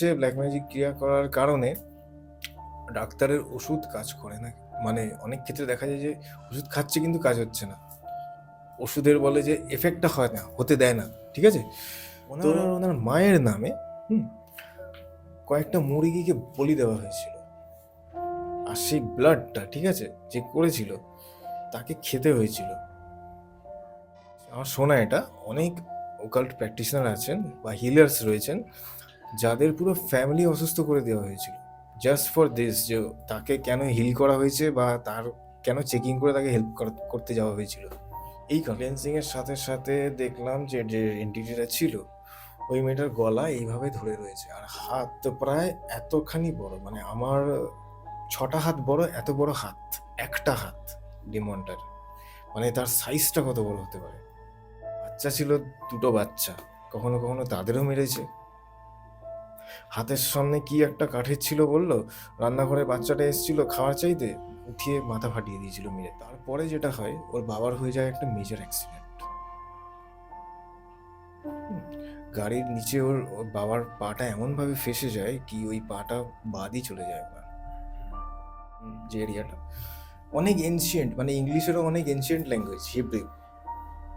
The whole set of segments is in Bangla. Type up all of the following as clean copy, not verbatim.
যে ব্ল্যাক ম্যাজিক ক্রিয়া করার কারণে ডাক্তারের ওষুধ কাজ করে না। মানে অনেক ক্ষেত্রে দেখা যায় যে ওষুধ খাচ্ছে কিন্তু কাজ হচ্ছে না, ওষুধের বলে যে এফেক্টটা হয় না, হতে দেয় না, ঠিক আছে। তো ওনার মায়ের নামে কয়েকটা মুরগিকে বলি দেওয়া হয়েছিল, আর সেই ব্লাডটা, ঠিক আছে, যে করেছিল তাকে খেতে হয়েছিল। আমার শোনা এটা অনেক ওকাল্ট প্র্যাকটিশনার আছেন বা হিলার্স রয়েছেন যাদের পুরো ফ্যামিলি অসুস্থ করে দেওয়া হয়েছিল জাস্ট ফর দিস, যে তাকে কেন হিল করা হয়েছে বা তার কেন চেকিং করে তাকে হেল্প করতে যাওয়া হয়েছিল। এই ক্লেন্সিং এর সাথে সাথে দেখলাম যে যে এন্টিটিটা ছিল ওই মেয়েটার গলা এইভাবে ধরে রয়েছে, আর হাত তো প্রায় এতখানি বড়, মানে আমার 6টা হাত বড়, এত বড় হাত, একটা হাত ডিমনটার। মানে তার সাইজটা কত বড় হতে পারে। বাচ্চা ছিল, দুটো বাচ্চা, কখনো কখনো তাদেরও মেরেছে। হাতের সামনে কি একটা কাঠের ছিল বললো, রান্নাঘরে বাচ্চাটা এসেছিল খাওয়ার চাইতে, উঠিয়ে মাথা ফাটিয়ে দিয়েছিল মেরে। তারপরে যেটা হয়, ওর বাবার হয়ে যায় একটা মেজর অ্যাক্সিডেন্ট। গাড়ির নিচে ওর বাবার পাটা এমনভাবে ফেসে যায় কি ওই পাটা বাদই চলে যায় ওনার। যে এরিয়াটা অনেক এনশিয়েন্ট, মানে ইংলিশেরও অনেক এনশিয়েন্ট ল্যাঙ্গুয়েজ, হিব্রু,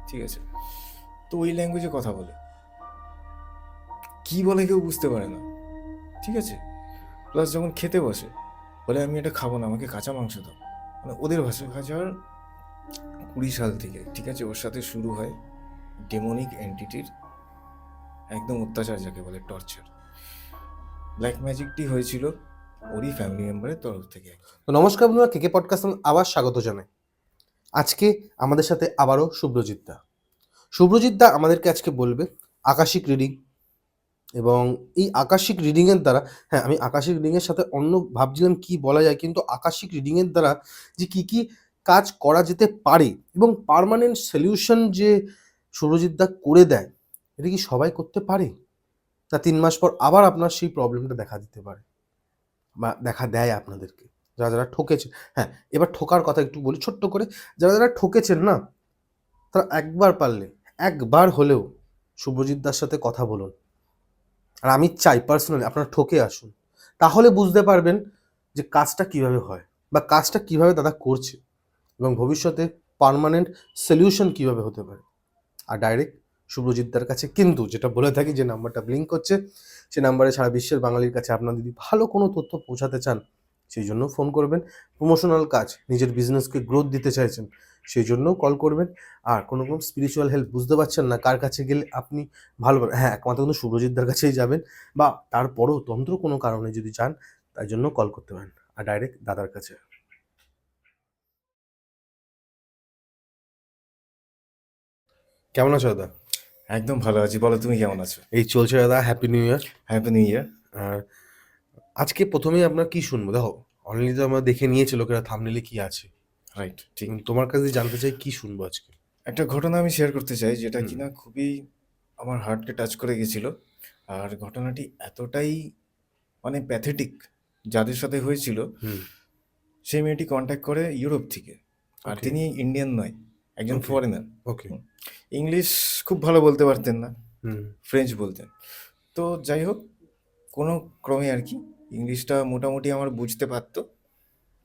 ঠিক আছে। তো ওই ল্যাঙ্গুয়েজে কথা বলে, কি বলে কেউ বুঝতে পারে না, ঠিক আছে। প্লাস যখন খেতে বসে বলে আমি এটা খাবো না, আমাকে কাঁচা মাংস দাও। মানে ওদের ভাষা 2020 সাল থেকে, ঠিক আছে, ওর সাথে শুরু হয় ডেমনিক এন্টিটির একদম অত্যাচার, যাকে বলে টর্চার। ব্ল্যাক ম্যাজিকটি হয়েছিল ওরই ফ্যামিলি মেম্বারের তরফ থেকে। তো নমস্কার বন্ধুরা, কেকে পডকাস্ট আবার স্বাগত জানাই। আজকে আমাদের সাথে আবারও শুভ্রজিৎ দা। শুভ্রজিৎ দা আমাদেরকে আজকে বলবে আকাশিক রিডিং, এবং এই আকাশিক রিডিংয়ের দ্বারা, হ্যাঁ আমি আকাশিক রিডিংয়ের সাথে অন্য ভাবছিলাম কি বলা যায়, কিন্তু আকাশিক রিডিংয়ের দ্বারা যে কি কি কাজ করা যেতে পারে এবং পার্মানেন্ট সলিউশন যে শুভ্রজিৎ দা করে দেয়, এটা কি সবাই করতে পারে, না 3 মাস পর আবার আপনার সেই প্রবলেমটা দেখা দিতে পারে বা দেখা দেয় আপনাদেরকে, যারা যারা ঠকেছে। হ্যাঁ, এবার ঠকার কথা একটু বলি ছোট্ট করে। যারা যারা ঠকেছেন না, তারা একবার পারলে, একবার হলেও শুভ্রজিৎ দার সাথে কথা বলুন। আর আমি চাই পার্সোনালি আপনারা ঠকে আসুন, তাহলে বুঝতে পারবেন যে কাজটা কিভাবে হয় বা কাজটা কিভাবে দাদা করছে এবং ভবিষ্যতে পার্মানেন্ট সলিউশন কিভাবে হতে পারে। আর ডাইরেক্ট শুভ্রজিৎ দার কাছে কিন্তু যেটা বলে থাকি, যে নাম্বারটা ব্লিঙ্ক করছে, সে নাম্বারে সারা বিশ্বের বাঙালির কাছে আপনার যদি ভালো কোনো তথ্য পৌঁছাতে চান, সেই জন্য ফোন করবেন। প্রমোশনাল কাজ, নিজের বিজনেসকে গ্রোথ দিতে চাইছেন, সেই জন্যও কল করবেন। আর কোনো রকম স্পিরিচুয়াল হেল্প বুঝতে পারছেন না কার কাছে গেলে আপনি ভালো পাবেন, হ্যাঁ একমাত্র কিন্তু শুভ্রজিৎ দার কাছেই যাবেন। বা তারপরেও তন্ত্র কোনো কারণে যদি চান, তাই জন্য কল করতে পারেন, আর ডাইরেক্ট দাদার কাছে। কেমন আছো দাদা? একদম ভালো আছি, বলো তুমি কেমন আছো? এই চলছে দাদা, happy new year. Happy new year. আর আজকে প্রথমেই আপনার কি শুনবো, দেখো অলরেডি তো আমরা দেখে নিয়েছি লোকেরা থাম্বনেইলে কি আছে, রাইট, ঠিক। তোমার কাছে জানতে চাই কি শুনবো আজকে। একটা ঘটনা আমি শেয়ার করতে চাই, যেটা হুম। কিনা খুবই আমার হার্টকে টাচ করে গেছিল। আর ঘটনাটি এতটাই মানে প্যাথেটিক, যাদের সাথে হয়েছিল হুম। সেই মেয়েটি কন্ট্যাক্ট করে ইউরোপ থেকে। আর ওকে। তিনি ইন্ডিয়ান নয়, একজন ওকে। ফরেনার। ওকে। ইংলিশ খুব ভালো বলতে পারতেন না, হুম। ফ্রেঞ্চ বলতেন। তো যাই হোক, কোনো ক্রমে আর কি ইংলিশটা মোটামুটি আমার বুঝতে পারতো।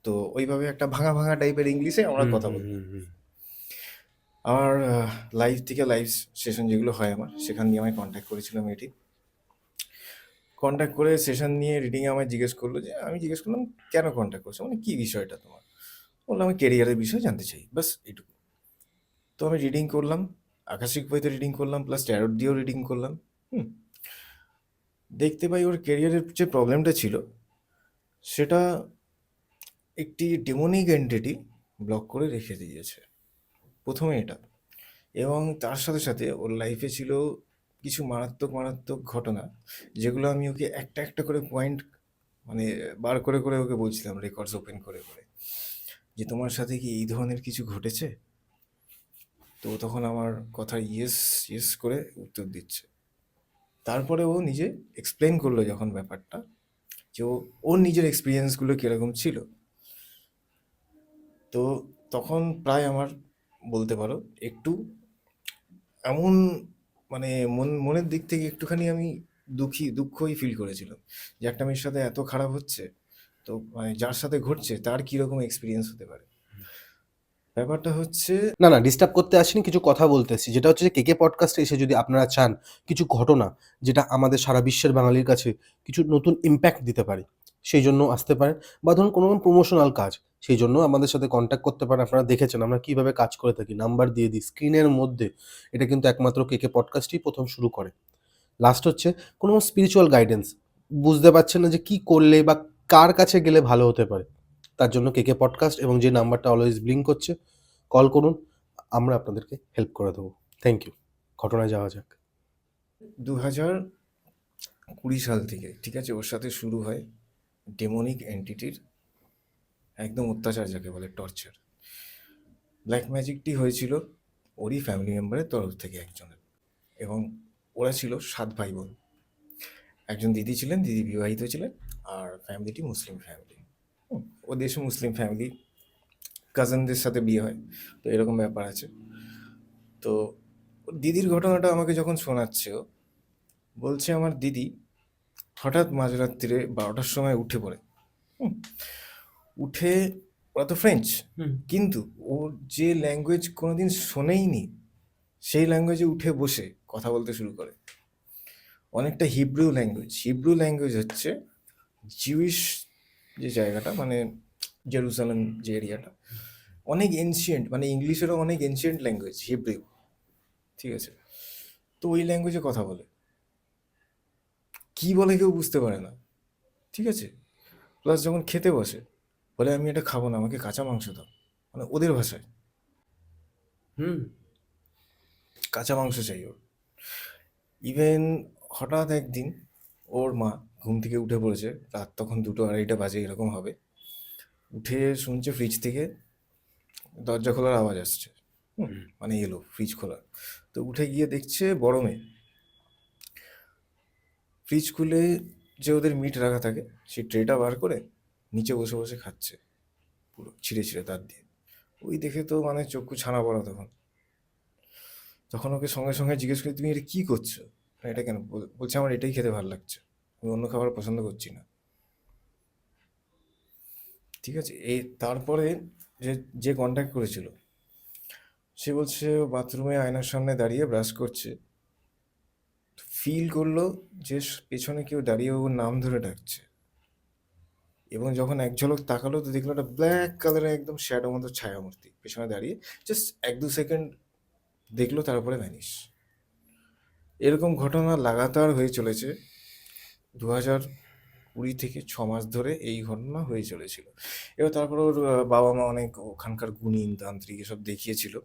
তো ওইভাবে একটা ভাঙা ভাঙা টাইপের ইংলিশে আমরা হুম। কথা হুম। বলতাম। হুম। হুম। আর লাইভ থেকে লাইভ সেশন যেগুলো হয় আমার, সেখান দিয়ে আমায় কন্ট্যাক্ট করেছিল মেয়েটি। কন্ট্যাক্ট করে সেশন নিয়ে রিডিংয়ে আমায় জিজ্ঞেস করলো, যে আমি জিজ্ঞেস করলাম কেন কন্ট্যাক্ট করছো, মানে কী বিষয়টা তোমার। বললাম আমি কেরিয়ারের বিষয়ে জানতে চাই, বাস এইটুকু। তো আমি রিডিং করলাম, আকাশিক বইতে রিডিং করলাম, প্লাস ট্যারোট দিয়েও রিডিং করলাম। হুম। দেখতে পাই ওর কেরিয়ারের যে প্রবলেমটা ছিল, সেটা একটি ডেমনিক এন্টিটি ব্লক করে রেখে দিয়েছে, প্রথমে এটা। এবং তার সাথে সাথে ওর লাইফে ছিল কিছু মারাত্মক মারাত্মক ঘটনা, যেগুলো আমি ওকে একটা একটা করে পয়েন্ট, মানে বার করে করে ওকে বলছিলাম, রেকর্ডস ওপেন করে করে, যে তোমার সাথে কি এই ধরনের কিছু ঘটেছে। তো ও তখন আমার কথা ইয়েস ইয়েস করে উত্তর দিচ্ছে। তারপরে ও নিজে এক্সপ্লেন করলো যখন ব্যাপারটা, যে ওর নিজের এক্সপিরিয়েন্সগুলো কীরকম ছিল। তো তখন প্রায় আমার বলতে পারো একটু এমন, মানে মনের দিক থেকে একটুখানি আমি দুঃখই ফিল করেছিল যে একটা মেয়ের সাথে এত খারাপ হচ্ছে, তো মানে যার সাথে ঘটছে তার কিরকম এক্সপিরিয়েন্স হতে পারে। ব্যাপারটা হচ্ছে না না, ডিস্টার্ব করতে আসিনি, কিছু কথা বলতে এসেছি। যেটা হচ্ছে যে কেকে পডকাস্টে এসে যদি আপনারা চান কিছু ঘটনা যেটা আমাদের সারা বিশ্বের বাঙালির কাছে কিছু নতুন ইম্প্যাক্ট দিতে পারে, সেই জন্য আসতে পারেন। বা ধরুন কোনো রকম প্রমোশনাল কাজ, সেই জন্য আমাদের সাথে কন্ট্যাক্ট করতে পারেন। আপনারা দেখেছেন আমরা কিভাবে কাজ করে থাকি, নাম্বার দিয়ে দিই স্ক্রিনের মধ্যে। এটা কিন্তু একমাত্র কেকে পডকাস্টই প্রথম শুরু করে। লাস্ট হচ্ছে কোনো স্পিরিচুয়াল গাইডেন্স, বুঝতে পারছেন না যে কি করলে বা কার কাছে গেলে ভালো হতে পারে, তার জন্য কেকে পডকাস্ট এবং যে নাম্বারটা অলওয়েজ ব্লিঙ্ক করছে, কল করুন, আমরা আপনাদেরকে হেল্প করে দেবো। Thank you. ঘটনায় যাওয়া যাক। 2020 সাল থেকে, ঠিক আছে, ওর সাথে শুরু হয় ডেমনিক এন্টিটির একদম অত্যাচার, যাকে বলে টর্চার। ব্ল্যাক ম্যাজিকটি হয়েছিল ওরই ফ্যামিলি মেম্বারের তরফ থেকে একজনের, এবং ওরা ছিল 7 ভাই বোন। একজন দিদি ছিলেন, দিদি বিবাহিত ছিলেন, আর ফ্যামিলিটি মুসলিম ফ্যামিলি। ও দেশে মুসলিম ফ্যামিলি, কাজিনদের সাথে বিয়ে হয়, তো এরকম ব্যাপার আছে। তো দিদির ঘটনাটা আমাকে যখন শোনাচ্ছে, ও বলছে আমার দিদি হঠাৎ মাঝরাত্রিরে 12টার সময় উঠে পড়ে। হুম, উঠে, ওরা তো ফ্রেঞ্চ, কিন্তু ওর যে ল্যাঙ্গুয়েজ কোনোদিন শোনেইনি সেই ল্যাঙ্গুয়েজে উঠে বসে কথা বলতে শুরু করে। অনেকটা হিব্রু ল্যাঙ্গুয়েজ হচ্ছে জিউইশ যে জায়গাটা, মানে জেরুজালেম যে এরিয়াটা, অনেক এনশিয়েন্ট, মানে ইংলিশেরও অনেক এনশিয়েন্ট ল্যাঙ্গুয়েজ হিব্রু, ঠিক আছে। তো ওই ল্যাঙ্গুয়েজে কথা বলে, কি বলে কেউ বুঝতে পারে না, ঠিক আছে। প্লাস যখন খেতে বসে বলে আমি এটা খাবো না, আমাকে কাঁচা মাংস দাও, মানে ওদের ভাষায় হুম। কাঁচা মাংস চাই ওর। ইভেন হঠাৎ একদিন ওর মা ঘুম থেকে উঠে পড়েছে, রাত তখন 2-2:30 বাজে এরকম হবে, উঠে শুনছে ফ্রিজ থেকে দরজা খোলার আওয়াজ আসছে। মানে এলো ফ্রিজ খোলা, তো উঠে গিয়ে দেখছে বড় মেয়ে ফ্রিজ খুলে যে ওদের মিট রাখা থাকে সেই ট্রেটা বার করে নিচে বসে বসে খাচ্ছে, পুরো ছিঁড়ে ছিঁড়ে দাঁত দিয়ে। ওই দেখে তো মানে চক্ষু ছানা পড়া তখন। তখন ওকে সঙ্গে সঙ্গে জিজ্ঞেস করি, তুমি এটা কি করছো, মানে এটা কেন? বলছে আমার এটাই খেতে ভালো লাগছে, আমি অন্য খাবার পছন্দ করছি না। ঠিক আছে, এই তারপরে যে যে কন্ট্যাক্ট করেছিল সে বলছে ও বাথরুমে আয়নার সামনে দাঁড়িয়ে ব্রাশ করছে, ফিল করলো যে পেছনে কেউ দাঁড়িয়ে ওর নাম ধরে ডাকছে, এবং যখন এক ঝলক তাকালো তো দেখলো একটা ব্ল্যাক কালারের একদম শ্যাডো মতো ছায়ামূর্তি পেছনে দাঁড়িয়ে, জাস্ট 1-2 সেকেন্ড দেখলো, তারপরে ভ্যানিশ। এরকম ঘটনা লাগাতার হয়ে চলেছে 2020 থেকে 6 মাস ধরে, এই ঘটনা হয়ে চলেছিল। এবার তারপর ওর বাবা মা অনেক ওখানকার গুণিন তান্ত্রিক এসব দেখিয়েছিল,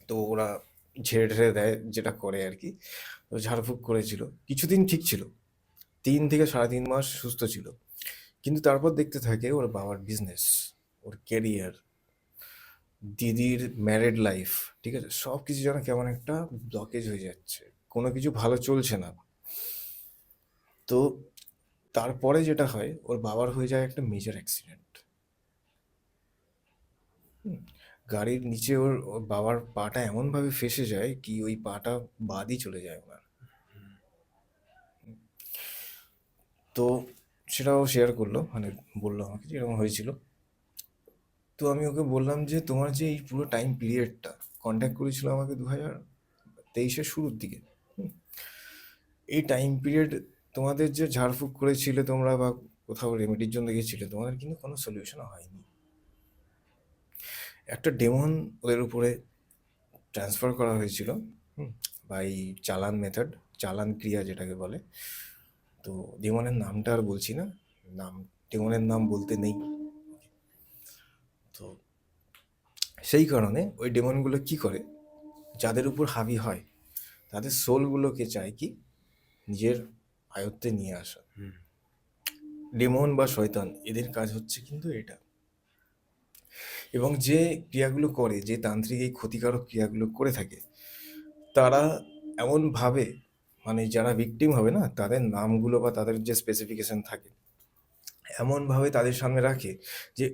তো ওরা ঝেড়ে ঢেড়ে দেয় যেটা করে আর কি। তো ঝাড়ফুঁক করেছিল, কিছুদিন ঠিক ছিল, 3 থেকে 3.5 মাস সুস্থ ছিল। কিন্তু তারপর দেখতে থাকে ওর বাবার বিজনেস, ওর ক্যারিয়ার, দিদির ম্যারেড লাইফ, ঠিক আছে, সব কিছু যেন কেমন একটা ব্লকেজ হয়ে যাচ্ছে, কোনো কিছু ভালো চলছে না। তো তারপরে যেটা হয়, ওর বাবার হয়ে যায় একটা মেজর অ্যাক্সিডেন্ট। গাড়ির নিচে ওর বাবার পাটা এমনভাবে ফেঁসে যায় কি ওই পাটা বাদই চলে যায় ওনার। তো সেটাও শেয়ার করলো, মানে বললো আমাকে যে এরকম হয়েছিল। তো আমি ওকে বললাম যে তোমার যে এই পুরো টাইম পিরিয়ডটা, কন্ট্যাক্ট করেছিল আমাকে 2023-এর শুরুর দিকে, হুম, এই টাইম পিরিয়ড তোমাদের যে ঝাড়ফুঁক করেছিলে তোমরা বা কোথাও রেমেডির জন্য গেছিলে, তোমাদের কিন্তু কোনো সলিউশন হয়নি। একটা ডেমন ওদের উপরে ট্রান্সফার করা হয়েছিল, বাই চালান মেথড, চালান ক্রিয়া যেটাকে বলে। তো ডেমনের নামটা আর বলছি না, নাম, ডেমনের নাম বলতে নেই। তো সেই কারণে ওই ডেমনগুলো কি করে, যাদের উপর হাবি হয় তাদের সোলগুলোকে চায় কি নিজের আয়ত্তে নিয়ে আসা। ডেমন বা শয়তান এদের কাজ হচ্ছে কিন্তু এটা। এবং যে ক্রিয়াগুলো করে, যে তান্ত্রিক এই ক্ষতিকারক ক্রিয়াগুলো করে থাকে, তারা এমনভাবে, মানে যারা ভিকটিম হবে না তাদের নামগুলো বা তাদের যে স্পেসিফিকেশন থাকে এমনভাবে তাদের সামনে রাখে যে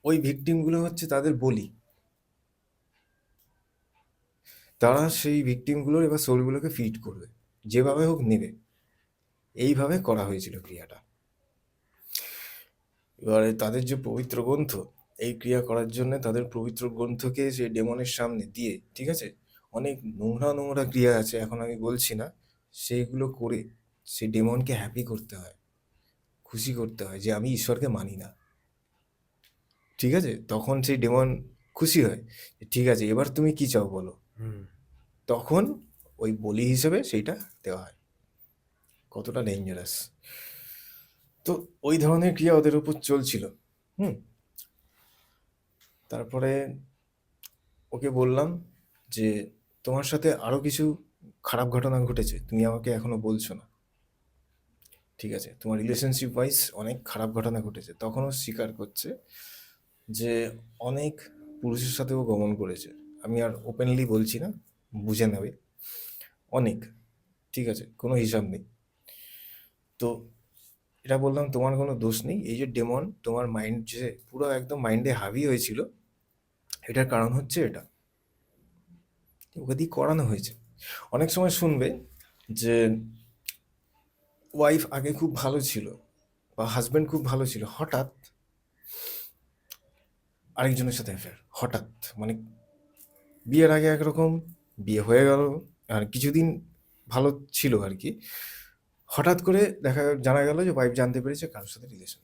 ওই ভিকটিমগুলো হচ্ছে তাদের বলি। তারা সেই ভিকটিমগুলোর এবার সোলগুলোকে ফিড করবে, যেভাবে হোক নেবে। এইভাবে করা হয়েছিল ক্রিয়াটা। এবারে তাদের যে পবিত্র গ্রন্থ, এই ক্রিয়া করার জন্য তাদের পবিত্র গ্রন্থকে সেই ডেমনের সামনে দিয়ে, ঠিক আছে, অনেক নোংরা নোংরা ক্রিয়া আছে, এখন আমি বলছি না, সেইগুলো করে সেই ডেমনকে হ্যাপি করতে হয়, খুশি করতে হয় যে আমি ঈশ্বরকে মানি না, ঠিক আছে। তখন সেই ডেমন খুশি হয় যে ঠিক আছে এবার তুমি কি চাও বলো, হুম। তখন ওই বলি হিসেবে সেইটা দেওয়া হয়। কতটা ডেঞ্জারাস! তো ওই ধরনের ক্রিয়া ওদের উপর চলছিল। হুম। তারপরে ওকে বললাম যে তোমার সাথে আরো কিছু খারাপ ঘটনা ঘটেছে, তুমি আমাকে এখনো বলছো না, ঠিক আছে, তোমার রিলেশনশিপ ওয়াইজ অনেক খারাপ ঘটনা ঘটেছে। তখনও স্বীকার করছে যে অনেক পুরুষের সাথেও গমন করেছে। আমি আর ওপেনলি বলছি না, বুঝে নেবে, অনেক, ঠিক আছে, কোনো হিসাব নেই। তো এটা বললাম তোমার কোনো দোষ নেই, এই যে ডেমন তোমার মাইন্ড যে পুরো একদম মাইন্ডে হাবি হয়েছিল, এটার কারণ হচ্ছে এটা, ওকে দিয়ে করানো হয়েছে। অনেক সময় শুনবে যে ওয়াইফ আগে খুব ভালো ছিল বা হাজব্যান্ড খুব ভালো ছিল, হঠাৎ আরেকজনের সাথে অ্যাফেয়ার, হঠাৎ, মানে বিয়ের আগে একরকম, বিয়ে হয়ে গেল আর কিছুদিন ভালো ছিল আর কি, হঠাৎ করে জানা গেল যে ওয়াইফ জানতে পেরেছে কারোর সাথে রিলেশন।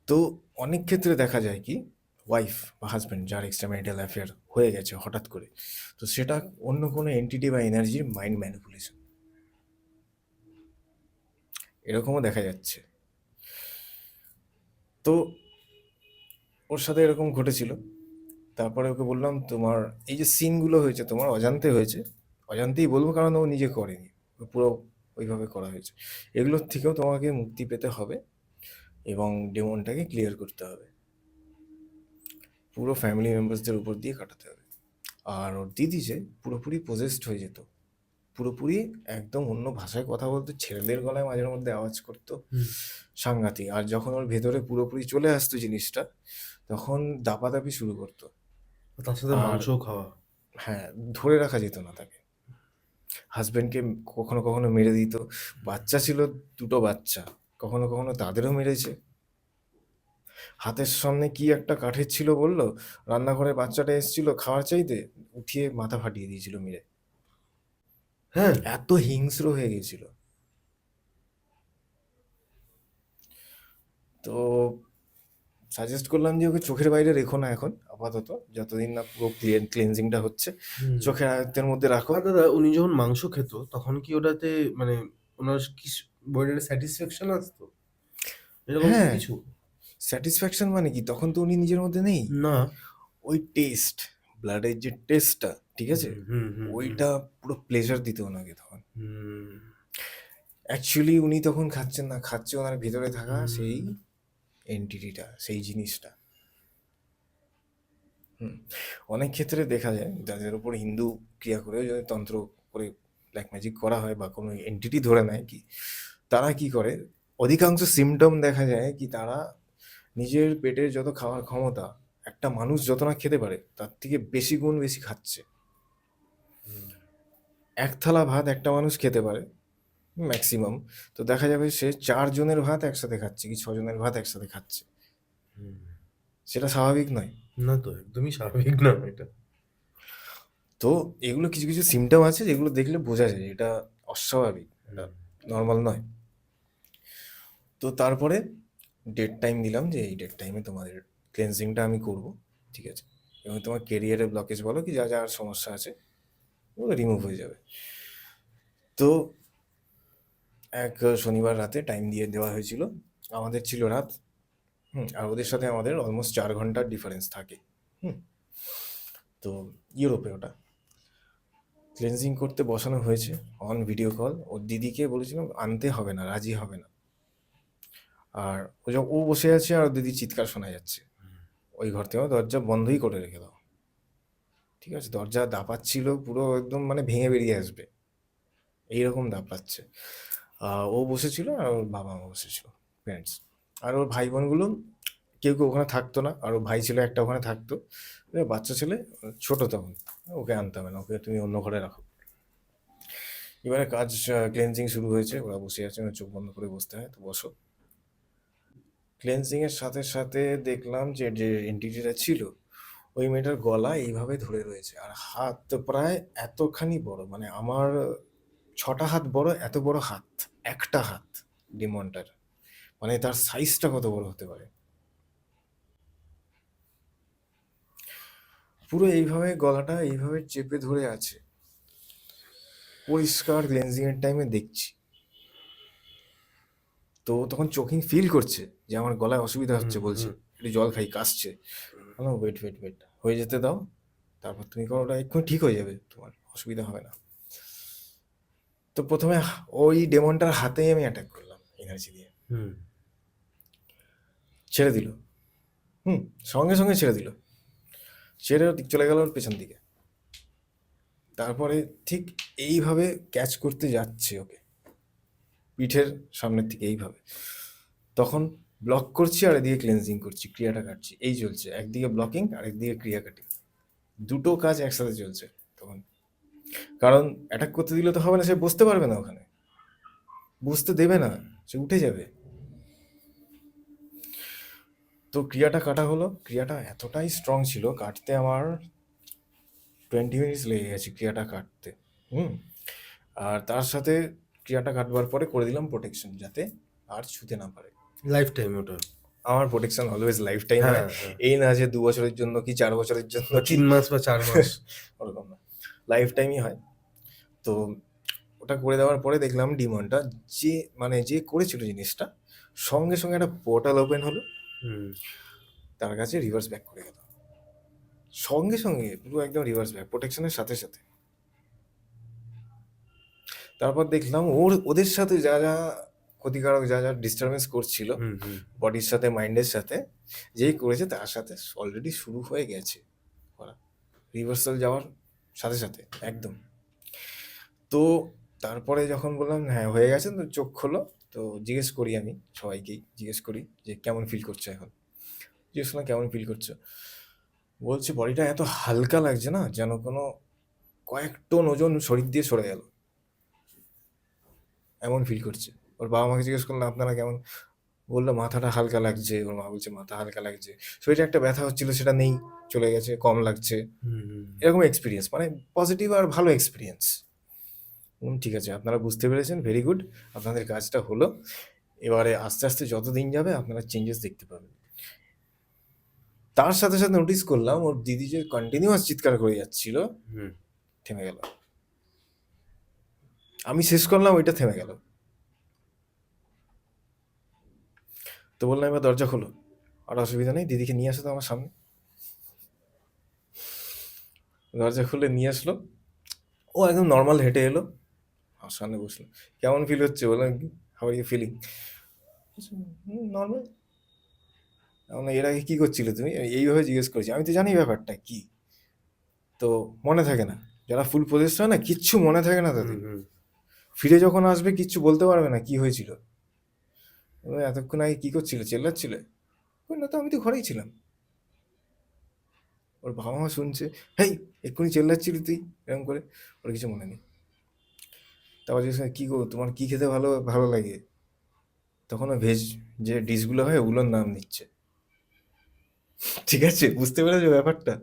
তো অনেক ক্ষেত্রে দেখা যায় কি, ওয়াইফ বা হাজব্যান্ড যার এক্সট্রা ম্যারিটাল অ্যাফেয়ার হয়ে গেছে হঠাৎ করে, তো সেটা অন্য কোনো এন্টিটি বা এনার্জির মাইন্ড ম্যানিপুলেশন, এরকমও দেখা যাচ্ছে। তো ওর সাথে এরকম ঘটেছিল। তারপরে ওকে বললাম তোমার এই যে সিনগুলো হয়েছে তোমার অজান্তে হয়েছে, অজান্তেই বলবো কারণ ও নিজে করেনি, ও পুরো ওইভাবে করা হয়েছে। এগুলোর থেকেও তোমাকে মুক্তি পেতে হবে এবং ডেমনটাকে ক্লিয়ার করতে হবে, পুরো ফ্যামিলি মেম্বার্সদের উপর দিয়ে কাটাতে হবে। আর ওর দিদি যে পুরোপুরি পজেসড হয়ে যেত, পুরোপুরি একদম অন্য ভাষায় কথা বলতো, ছেলেদের গলায় মাঝের মধ্যে আওয়াজ করতো, হুম। সাংঘাতিক। আর যখন ওর ভেতরে পুরোপুরি চলে আসতো জিনিসটা, তখন দাপাদাপি শুরু করতো। তার সাথে আর মাংসও খাওয়া। হ্যাঁ, ধরে রাখা যেত না তাকে। হাজবেন্ডকে কখনো কখনো মেরে দিত, বাচ্চা ছিল, দুটো বাচ্চা, কখনো কখনো তাদেরও মেরেছে। হাতের সামনে কি একটা কাঠের ছিল বললো, রান্নাঘরে বাচ্চাটা এসেছিল খাওয়ার চাইতে, উঠিয়ে মাথা ফাটিয়ে দিয়েছিল মেরে। হ্যাঁ। এত হিংস্র হয়ে গেছিল। তো সাজেস্ট করলাম যে ওকে চোখের বাইরে রেখো না এখন আপাতত, যতদিন না পুরো ক্লিনজিংটা হচ্ছে, হুম। চোখের আয়ত্তের মধ্যে রাখো। আর দাদা উনি যখন মাংস খেত তখন কি ওটাতে মানে ওনার কি বডির স্যাটিসফ্যাকশন আসতো এরকম কি হ্যাঁ, কিছু? স্যাটিসফ্যাকশন মানে কি, তখন তো উনি নিজের মধ্যে নেই। না। ওই টেস্ট, ব্লাডের যে টেস্টটা, ঠিক আছে, হুম হুম হুম হুম। ওইটা পুরো প্লেজার দিত ওনাকে তখন। হুম, অ্যাকচুয়ালি উনি তখন খাচ্ছেন না, খাচ্ছে ওনার ভিতরে থাকা সেই হুম, এন্টিটিটা, সেই জিনিসটা। হুম। অনেক ক্ষেত্রে দেখা যায় যাদের উপর হিন্দু ক্রিয়া করে, যদি তন্ত্র করে ব্ল্যাক ম্যাজিক করা হয় বা কোনো এন্টিটি ধরে নেয় কি, তারা কি করে, অধিকাংশ সিমটম দেখা যায় কি, তারা নিজের পেটের যত খাওয়ার ক্ষমতা একটা মানুষ যত না খেতে পারে তার থেকে বেশি গুণ বেশি খাচ্ছে। হুম, এক থালা ভাত একটা মানুষ খেতে পারে ম্যাক্সিমাম, তো দেখা যাবে সে 4 জনের ভাত একসাথে খাচ্ছে কি 6 জনের ভাত একসাথে খাচ্ছে। হুম। সেটা স্বাভাবিক নয়। না তো একদমই স্বাভাবিক না এটা। তো এগুলো কিছু কিছু সিমটম আছে যেগুলো দেখলে বোঝা যায় এটা অস্বাভাবিক, এটা হুম, নর্মাল নয়। তো তারপরে ডেট টাইম দিলাম যে এই ডেট টাইমে তোমাদের ক্লেন্সিংটা আমি করব, ঠিক আছে, এবং তোমার কেরিয়ারে ব্লকেজ বলো কি যা যা আর সমস্যা আছে ওগুলো রিমুভ হয়ে যাবে। তো এক শনিবার রাতে টাইম দিয়ে দেওয়া হয়েছিল, আমাদের ছিল রাত, আর ওদের সাথে আমাদের অলমোস্ট 4 ঘন্টার ডিফারেন্স থাকে। হুম। তো ইউরোপে ওটা ক্লেন্সিং করতে বসানো হয়েছে অন ভিডিও কল। ওর দিদিকে বলেছিলাম আনতে হবে না, রাজি হবে না। আর ও বসে আছে আর ওর দিদি চিৎকার শোনা যাচ্ছে ওই ঘর থেকে, দরজা বন্ধই করে রেখে দাও, ঠিক আছে, দরজা দাপাচ্ছিল পুরো একদম মানে ভেঙে বেরিয়ে আসবে এইরকম দাপাচ্ছে। ও বসেছিল আর ওর বাবা মা বসেছিল, প্যারেন্টস। আর ওর ভাই বোনগুলো কেউ কেউ ওখানে থাকতো না, আর ওর ভাই ছিল একটা ওখানে থাকতো। বাচ্চা ছেলে, ছোট তখন, ওকে আনতে হবে না, ওকে তুমি অন্য ঘরে রাখো। এবারে কাজ ক্লেনজিং শুরু হয়েছে, ওরা বসে আছে, ওরা চোখ বন্ধ করে বসতে হয়, তো বসো। ক্লেনজিং এর সাথে সাথে দেখলাম যে যে এন্টিটিটা ছিল ওই মেয়েটার গলা এইভাবে ধরে রয়েছে, আর হাত তো প্রায় এতখানি বড়, মানে আমার 6টা হাত বড়, এত বড় হাত, একটা হাত ডিমনটার, মানে তার সাইজটা কত বড় হতে পারে। পুরো এইভাবে গলাটা এইভাবে চেপে ধরে আছে, পরিষ্কার ক্লেনজিং এর টাইমে দেখছি। তো তখন চোখিং ফিল করছে যে আমার গলায় অসুবিধা হচ্ছে, বলছে একটু জল খাই, কাশছে। ওয়েট ওয়েট ওয়েট, হয়ে যেতে দাও, তারপর তুমি করো, ওটা এক্ষুনি ঠিক হয়ে যাবে, তোমার অসুবিধা হবে না। তো প্রথমে ওই ডেমনটার হাতেই আমি অ্যাটাক করলাম এনার্জি দিয়ে, ছেড়ে দিল। সঙ্গে সঙ্গে ছেড়ে দিল, ছেড়ে চলে গেল ওর পেছন দিকে। তারপরে ঠিক এইভাবে ক্যাচ করতে যাচ্ছে ওকে, পিঠের সামনের থেকে এইভাবে। তখন ব্লক করছি আর এদিকে ক্লেন্সিং করছি, ক্রিয়াটা কাটছি, এই চলছে, একদিকে ব্লকিং আর একদিকে ক্রিয়া কাটিং, দুটো কাজ একসাথে চলছে তখন। কারণ অ্যাটাক করতে দিলে তো হবে না, সে বসতে পারবে না ওখানে, বুঝতে দেবে না, সে উঠে যাবে। তো ক্রিয়াটা কাটা হলো, ক্রিয়াটা এতটাই স্ট্রং ছিল, কাটতে আমার 20 মিনিটস লেগে গেছে ক্রিয়াটা কাটতে। আর তার সাথে ক্রিয়াটা কাটবার পরে করে দিলাম প্রোটেকশন, যাতে আর ছুতে না পারে। লাইফ টাইম ওটা? আমার প্রোটেকশন অলওয়েজ লাইফ টাইম হয়, এই না যে 2 বছরের জন্য কি 4 বছরের জন্য, 3 মাস বা 4 মাস, ওরকম না, লাইফ টাইমই হয়। তো ওটা করে দেওয়ার পরে দেখলাম ডিমনটা, যে মানে যে করেছিল জিনিসটা, সঙ্গে সঙ্গে একটা পোর্টাল ওপেন হলো, তার কাছে রিভার্স ব্যাক করে গেল, সঙ্গে সঙ্গে পুরো একদম রিভার্স ব্যাক, প্রোটেকশনের সাথে সাথে। তারপর দেখলাম ওদের সাথে যা যা ক্ষতিকারক, যা যা ডিস্টারবেন্স করছিল বডির সাথে মাইন্ডের সাথে, যেই করেছে তার সাথে অলরেডি শুরু হয়ে গেছে করা, রিভার্সাল যাওয়ার সাথে সাথে একদম। তো তারপরে যখন বললাম হ্যাঁ হয়ে গেছে, তো চোখ খোলো, তো জিজ্ঞেস করি, আমি সবাইকেই জিজ্ঞেস করি যে কেমন ফিল করছো এখন, জিজ্ঞেস করলাম কেমন ফিল করছো, বলছে বডিটা এত হালকা লাগছে না, যেন কোনো কয়েক টন ওজন শরীর দিয়ে সরে গেল, এমন ফিল করছে। ওর বাবা মাকে জিজ্ঞেস করলাম আপনারা কেমন, বললো মাথাটা হালকা লাগছে, ওর মা বলছে মাথা হালকা লাগছে, শরীরে একটা ব্যথা হচ্ছিল সেটা নেই, চলে গেছে, কম লাগছে, এরকম এক্সপিরিয়েন্স, মানে পজিটিভ আর ভালো এক্সপিরিয়েন্স। ঠিক আছে, আপনারা বুঝতে পেরেছেন, ভেরি গুড, আপনাদের কাজটা হলো, এবারে আস্তে আস্তে যত দিন যাবে আপনারা চেঞ্জেস দেখতে পাবেন। তার সাথে সাথে নোটিস করলাম ওর দিদি যে কন্টিনিউয়াস চিৎকার করে যাচ্ছিল, থেমে গেল। আমি শেষ করলাম, ওইটা থেমে গেল। তো বললাম এবার দরজা খোলো, আর অসুবিধা নেই, দিদিকে নিয়ে আসো তো আমার সামনে। দরজা খুলে নিয়ে আসলো, ও একদম নর্মাল হেঁটে এলো, আমার সামনে বসলো। কেমন ফিল হচ্ছে, বললাম how are you feeling, normal. এর আগে কি করছিলে তুমি, এইভাবে জিজ্ঞেস করেছি, আমি তো জানি ব্যাপারটা কি। তো মনে থাকে না, যারা ফুল পজেসড হয় না, কিচ্ছু মনে থাকে না তাদের, ফিরে যখন আসবে কিচ্ছু বলতে পারবে না কি হয়েছিল। এতক্ষণ আগে কি করছিলে, চেল্লাচ্ছিলে, না তো আমি তো ঘরেই ছিলাম। ওর বাবা মা শুনছে, হেই এক্ষুনি চেল্লাচ্ছিলি তুই এরকম করে, ওর কিছু মনে নেই। তারপর জিজ্ঞেস করে, কী গো তোমার কী খেতে ভালো ভালো লাগে, তখন ও ভেজ যে ডিশগুলো হয় ওগুলোর নাম নিচ্ছে। ঠিক আছে, বুঝতে পেরেছো ব্যাপারটা,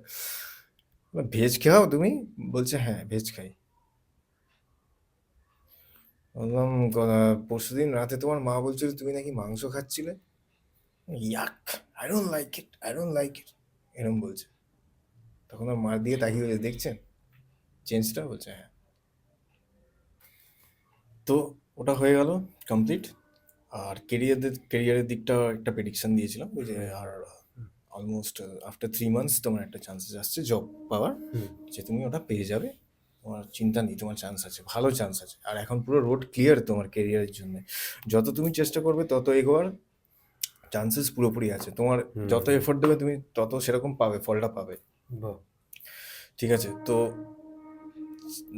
ভেজ খাও তুমি, বলছে হ্যাঁ ভেজ খাই। বললাম পরশুদিন রাতে তোমার মা বলছিল তুমি নাকি মাংস খাচ্ছিলে, ইয়াক, I don't like it, I don't like it, এরকম বলছে। তখন ওর মার দিকে তাকিয়ে বলছে, দেখছেন চেঞ্জটা, বলছে হ্যাঁ। তো ওটা হয়ে গেল কমপ্লিট। আর কেরিয়ারের দিকটা একটা প্রেডিকশন দিয়েছিলাম, ওই যে আর অলমোস্ট আফটার 3 মান্থস তোমার একটা চান্সেস আসছে জব পাওয়ার, যে তুমি ওটা পেয়ে যাবে, তোমার চিন্তা নেই, তোমার চান্স আছে, ভালো চান্স আছে। আর এখন পুরো রোড ক্লিয়ার তোমার কেরিয়ারের জন্য, যত তুমি চেষ্টা করবে তত এগোয়ার চান্সেস পুরোপুরি আছে, তোমার যত এফোর্ট দেবে তুমি তত সেরকম পাবে, ফলটা পাবে। ঠিক আছে, তো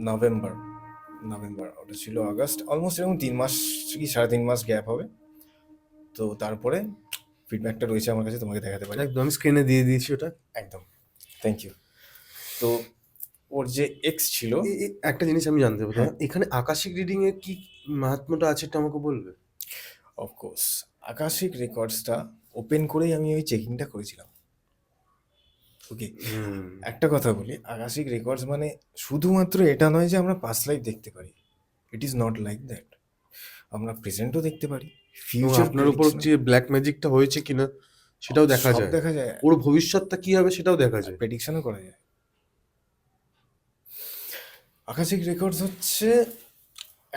নভেম্বর, ওটা ছিল আগস্ট, অলমোস্ট এরকম 3 মাস কি 3.5 মাস গ্যাপ হবে। তো তারপরে ফিডব্যাকটা রয়েছে আমার কাছে, তোমাকে দেখাতে পারি, একদম স্ক্রিনে দিয়ে দিয়েছি ওটা। একদম, থ্যাংক ইউ। তো ওর যে এক্স ছিল। একটা জিনিস আমি জানতে পারি, হ্যাঁ। এখানে আকাশিক রিডিং এর কি মাহাত্ম্যটা আছে এটা আমাকে বলবে? অফকোর্স আকাশিক রেকর্ডসটা ওপেন করেই আমি ওই চেকিংটা করেছিলাম। ওকে, একটা কথা বলি, আকাশিক রেকর্ডস মানে শুধুমাত্র এটা নয় যে আমরা পাস্ট লাইফ দেখতে পারি। It is not like that. আমরা প্রেজেন্টও দেখতে পারি, এবং ফিউচার আপনার উপর যে ব্ল্যাক ম্যাজিকটা হয়েছে কিনা সেটাও দেখা সব যায়, দেখা যায়, ওর ভবিষ্যৎটা কি হবে সেটাও দেখা যায়। প্রেডিকশনও করা যায়। আকাশিক রেকর্ডস হচ্ছে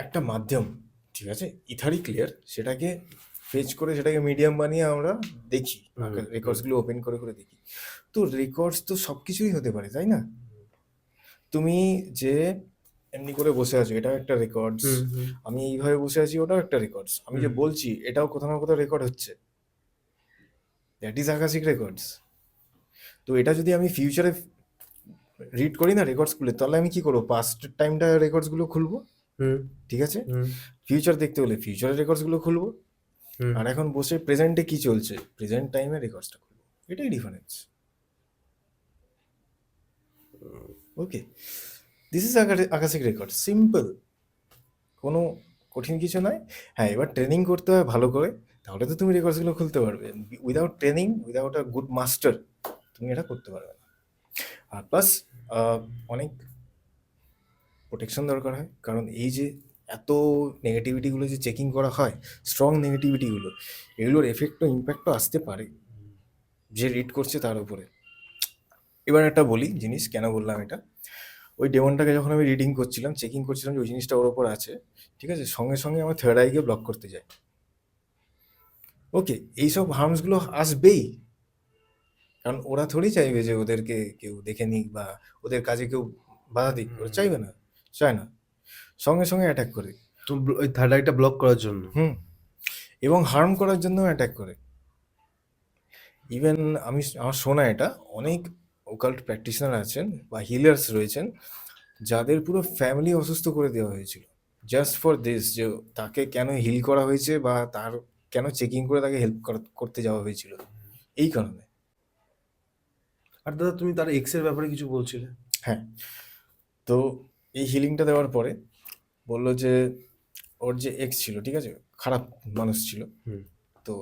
একটা মাধ্যম, ঠিক আছে, ইথারিক লেয়ার, সেটাকে ফেচ করে সেটাকে মিডিয়াম বানিয়ে আমরা দেখি, রেকর্ডসগুলো ওপেন করে করে দেখি। তো রেকর্ডস তো সব কিছুই হতে পারে, তাই না? তুমি যে এমনি করে বসে আছো, এটাও একটা রেকর্ডস। আমি এইভাবে বসে আছি, ওটাও একটা রেকর্ডস। আমি যে বলছি, এটাও কোথাও না কোথাও রেকর্ড হচ্ছে, দ্যাট ইজ আকাশিক রেকর্ডস। তো এটা যদি আমি ফিউচারে রিড করি না রেকর্ডসগুলো, তাহলে আমি কি করবো? পাস্ট টাইমটা রেকর্ডসগুলো খুলবো, ঠিক আছে? ফিউচার দেখতে হলে ফিউচারের রেকর্ডসগুলো খুলবো, আর এখন বসে প্রেজেন্টে কি চলছে, প্রেজেন্ট টাইমে রেকর্ডসটা খুলবো। এটাই difference. Okay, this is akashic record, simple, কোনো কঠিন কিছু নয়। হ্যাঁ, এবার ট্রেনিং করতে হয় ভালো করে, তাহলে তো তুমি রেকর্ডসগুলো খুলতে পারবে। Without training, without a good master, তুমি এটা করতে পারবে না। আর প্লাস অনেক প্রোটেকশন দরকার হয়, কারণ এই যে এত নেগেটিভিটিগুলো যে চেকিং করা হয়, স্ট্রং নেগেটিভিটিগুলো, এগুলোর এফেক্টও ইম্প্যাক্টও আসতে পারে যে রিড করছে তার উপরে। এবার একটা বলি জিনিস, কেন বললাম এটা। ওই ডেমনটাকে যখন আমি রিডিং করছিলাম, চেকিং করছিলাম যে ওই জিনিসটা ওর ওপর আছে, ঠিক আছে, সঙ্গে সঙ্গে আমার থার্ড আইকে ব্লক করতে যায়। ওকে, এইসব হার্মসগুলো আসবেই, কারণ ওরা থোড়ি চাইবে যে ওদেরকে কেউ দেখে নিক বা ওদের কাজে কেউ বাধা দিক, ওরা চাইবে না, চায় না, সঙ্গে সঙ্গে অ্যাটাক করে। তো ওই থার্ড আইটা ব্লক করার জন্য এবং হার্ম করার জন্য অ্যাটাক করে। ইভেন আমার শোনা এটা, অনেক ওকাল্ট প্র্যাকটিশনার আছেন বা হিলার্স রয়েছেন যাদের পুরো ফ্যামিলি অসুস্থ করে দেওয়া হয়েছিল, জাস্ট ফর দিস, যে তাকে কেন হিল করা হয়েছে বা তার কেন চেকিং করে তাকে হেল্প করতে যাওয়া হয়েছিল, এই কারণে। আর দাদা তুমি তার এক্স এর ব্যাপারে কিছু বলছিলে? হ্যাঁ, তো এই হিলিংটা দেওয়ার পরে বললো যে ওর যে এক্স ছিল, ঠিক আছে, খারাপ মানুষ ছিল, তো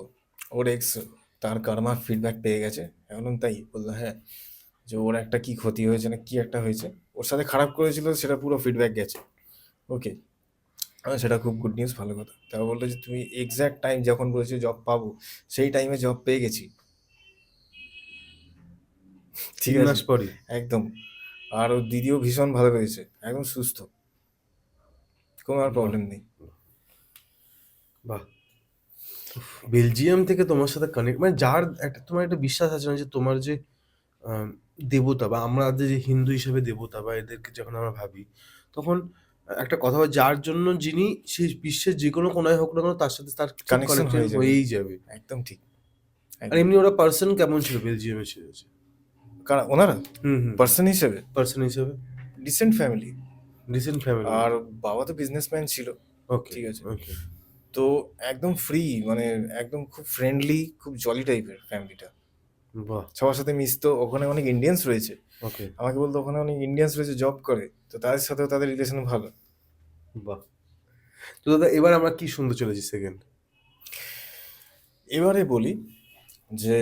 ওর এক্স তার কার্মা ফিডব্যাক পেয়ে গেছে, এখন তাই বললো হ্যাঁ, যে ওর একটা কি ক্ষতি হয়েছে না কি একটা হয়েছে, ওর সাথে খারাপ করেছিল, সেটা পুরো ফিডব্যাক গেছে। ওকে, সেটা খুব গুড নিউজ, ভালো কথা। তারপর বললো যে তুমি এক্স্যাক্ট টাইম যখন বলেছো জব পাবো, সেই টাইমে জব পেয়ে গেছি, ঠিক 3 আছে, মাস পরই। একদম। আর ওর দিদিও ভীষণ ভালো রয়েছে, একদম সুস্থ, কোনো আর প্রবলেম নেই। বাহ, বেলজিয়াম থেকে তোমার সাথে কানেক্ট, মানে যার একটা তোমার একটা বিশ্বাস আছে না যে তোমার যে দেবতা, বা আমরা যে হিন্দু হিসেবে দেবতা বা এদেরকে যখন আমরা ভাবি, তখন একটা কথা হয়, যার জন্য যিনি সেই বিশ্বের যে কোনো কোনায় হোক না কেন তার সাথে তার কানেকশন কানেকশন হয়েই যাবে। একদম ঠিক। আর এমনি ওরা পার্সন কেমন ছিল বেলজিয়ামে ছিল? কারণ ওনারা পার্সন হিসেবে পার্সন হিসেবে ডিসেন্ট ফ্যামিলি, ডিসেন্ট ফ্যামিলি। আর বাবা তো বিজনেসম্যান ছিল, ওকে, ঠিক আছে, ওকে, তো একদম ফ্রি, মানে একদম খুব ফ্রেন্ডলি, খুব জলি টাইপের ফ্যামিলিটা, বাহ, সবার সাথে মিশতো। ওখানে অনেক ইন্ডিয়ান্স রয়েছে, ওকে, আমাকে বলতো ওখানে অনেক ইন্ডিয়ান্স রয়েছে জব করে, তো তাদের সাথেও তাদের রিলেশন ভালো। বাহ। তো দাদা এবার আমরা কি শুনতে চলেছি সেকেন্ড? এবারে বলি যে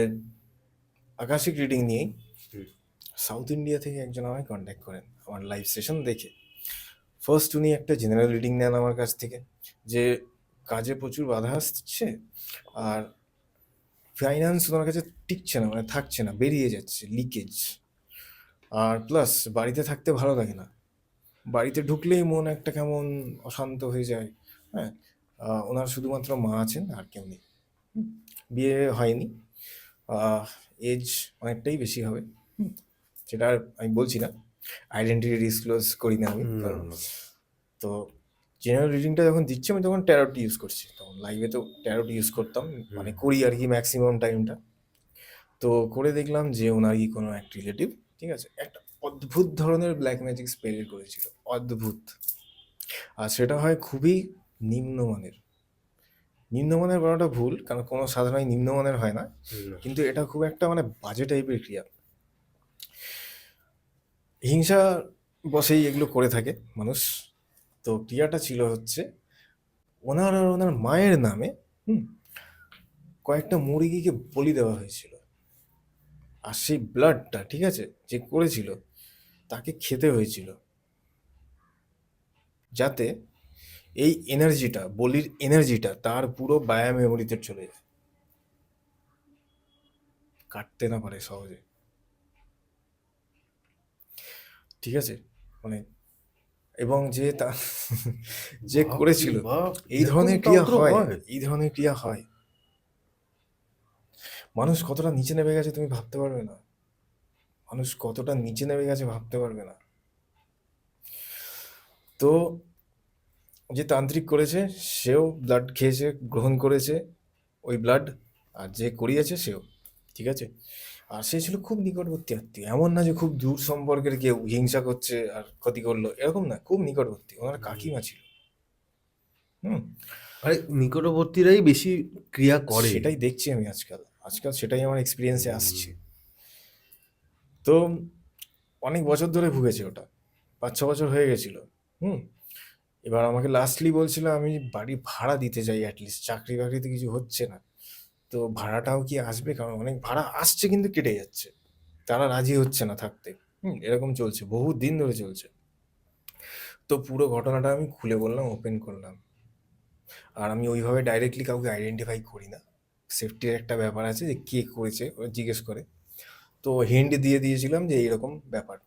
আকাশিক রিডিং নিয়েই সাউথ ইন্ডিয়া থেকে একজন আমায় কন্ট্যাক্ট করেন আমার লাইভ সেশন দেখে। ফার্স্ট উনি একটা জেনারেল রিডিং নেন আমার কাছ থেকে, যে কাজে প্রচুর বাধা আসছে আর ফাইন্যান্স ওনার কাছে টিকছে না, মানে থাকছে না, বেরিয়ে যাচ্ছে, লিকেজ, আর প্লাস বাড়িতে থাকতে ভালো লাগে না, বাড়িতে ঢুকলেই মন একটা কেমন অশান্ত হয়ে যায়। হ্যাঁ, ওনার শুধুমাত্র মা আছেন, আর কেউ নেই, বিয়ে হয়নি, এজ অনেকটাই বেশি হবে, সেটা আর আমি বলছি না, আইডেন্টিটি ডিসক্লোজ করি না আমি, কারণ তো জেনারেল রিডিংটা যখন দিচ্ছি আমি তখন ট্যারোট ইউজ করছি, তখন লাইভে তো ট্যারোট ইউজ করতাম, মানে করি আর কি ম্যাক্সিমাম টাইমটা। তো করে দেখলাম যে ওনারই কোনো এক রিলেটিভ, ঠিক আছে, একটা অদ্ভুত ধরনের ব্ল্যাক ম্যাজিক স্পেল করেছিল, অদ্ভুত। আর সেটা হয় খুবই নিম্নমানের, নিম্নমানের বলাটা ভুল, কারণ কোনো সাধারণ নিম্নমানের হয় না, কিন্তু এটা খুব একটা মানে বাজে টাইপের ক্রিয়া। হিংসা বসেই এগুলো করে থাকে মানুষ। তো ক্রিয়াটা ছিল হচ্ছে ওনার আর ওনার মায়ের নামে হুম কয়েকটা মুরগিকে বলি দেওয়া হয়েছিল। আর সেই ব্লাডটা, ঠিক আছে, যে করেছিল তাকে খেতে হয়েছিল, যাতে এই এনার্জিটা, বলির এনার্জিটা তার পুরো বায়ো মেমোরিতে চলে যায়, কাটতে না পারে সহজে। ঠিক আছে, মানে এবং যে তা যে করেছিল, এই ধরনের ক্রিয়া হয়, এই ধরনের ক্রিয়া হয়। মানুষ কতটা নিচে নেমে গেছে তুমি ভাবতে পারবে না, মানুষ কতটা নিচে নেমে গেছে ভাবতে পারবে না। তো যে তান্ত্রিক করেছে সেও ব্লাড খেয়েছে, গ্রহণ করেছে ওই ব্লাড, আর যে করিয়েছে সেও, ঠিক আছে। আর সে ছিল খুব নিকটবর্তী আত্মীয়, এমন না যে খুব দূর সম্পর্কের কেউ হিংসা করছে আর ক্ষতি করলো, এরকম না, খুব নিকটবর্তী, ওনার কাকিমা ছিল। হুম, আরে নিকটবর্তীরাই বেশি ক্রিয়া করে। সেটাই দেখছি আমি আজকাল, আজকাল সেটাই আমার এক্সপিরিয়েন্সে আসছে। তো অনেক বছর ধরে ভুগেছে ওটা, 5-6 বছর হয়ে গেছিল। হুম, এবার আমাকে লাস্টলি বলছিল আমি বাড়ি ভাড়া দিতে চাই, অ্যাটলিস্ট চাকরি বাকরিতে কিছু হচ্ছে না, তো ভাড়াটাও কি আসবে, কারণ অনেক ভাড়া আসছে কিন্তু কেটে যাচ্ছে, তারা রাজি হচ্ছে না থাকতে। এরকম চলছে, বহু দিন ধরে চলছে। তো পুরো ঘটনাটা আমি খুলে বললাম, ওপেন করলাম। আর আমি ওইভাবে ডাইরেক্টলি কাউকে আইডেন্টিফাই করি না, সেফটির একটা ব্যাপার আছে, যে কে করেছে ওরা জিজ্ঞেস করে। তো হিন্ট দিয়ে দিয়েছিলাম যে এইরকম ব্যাপার,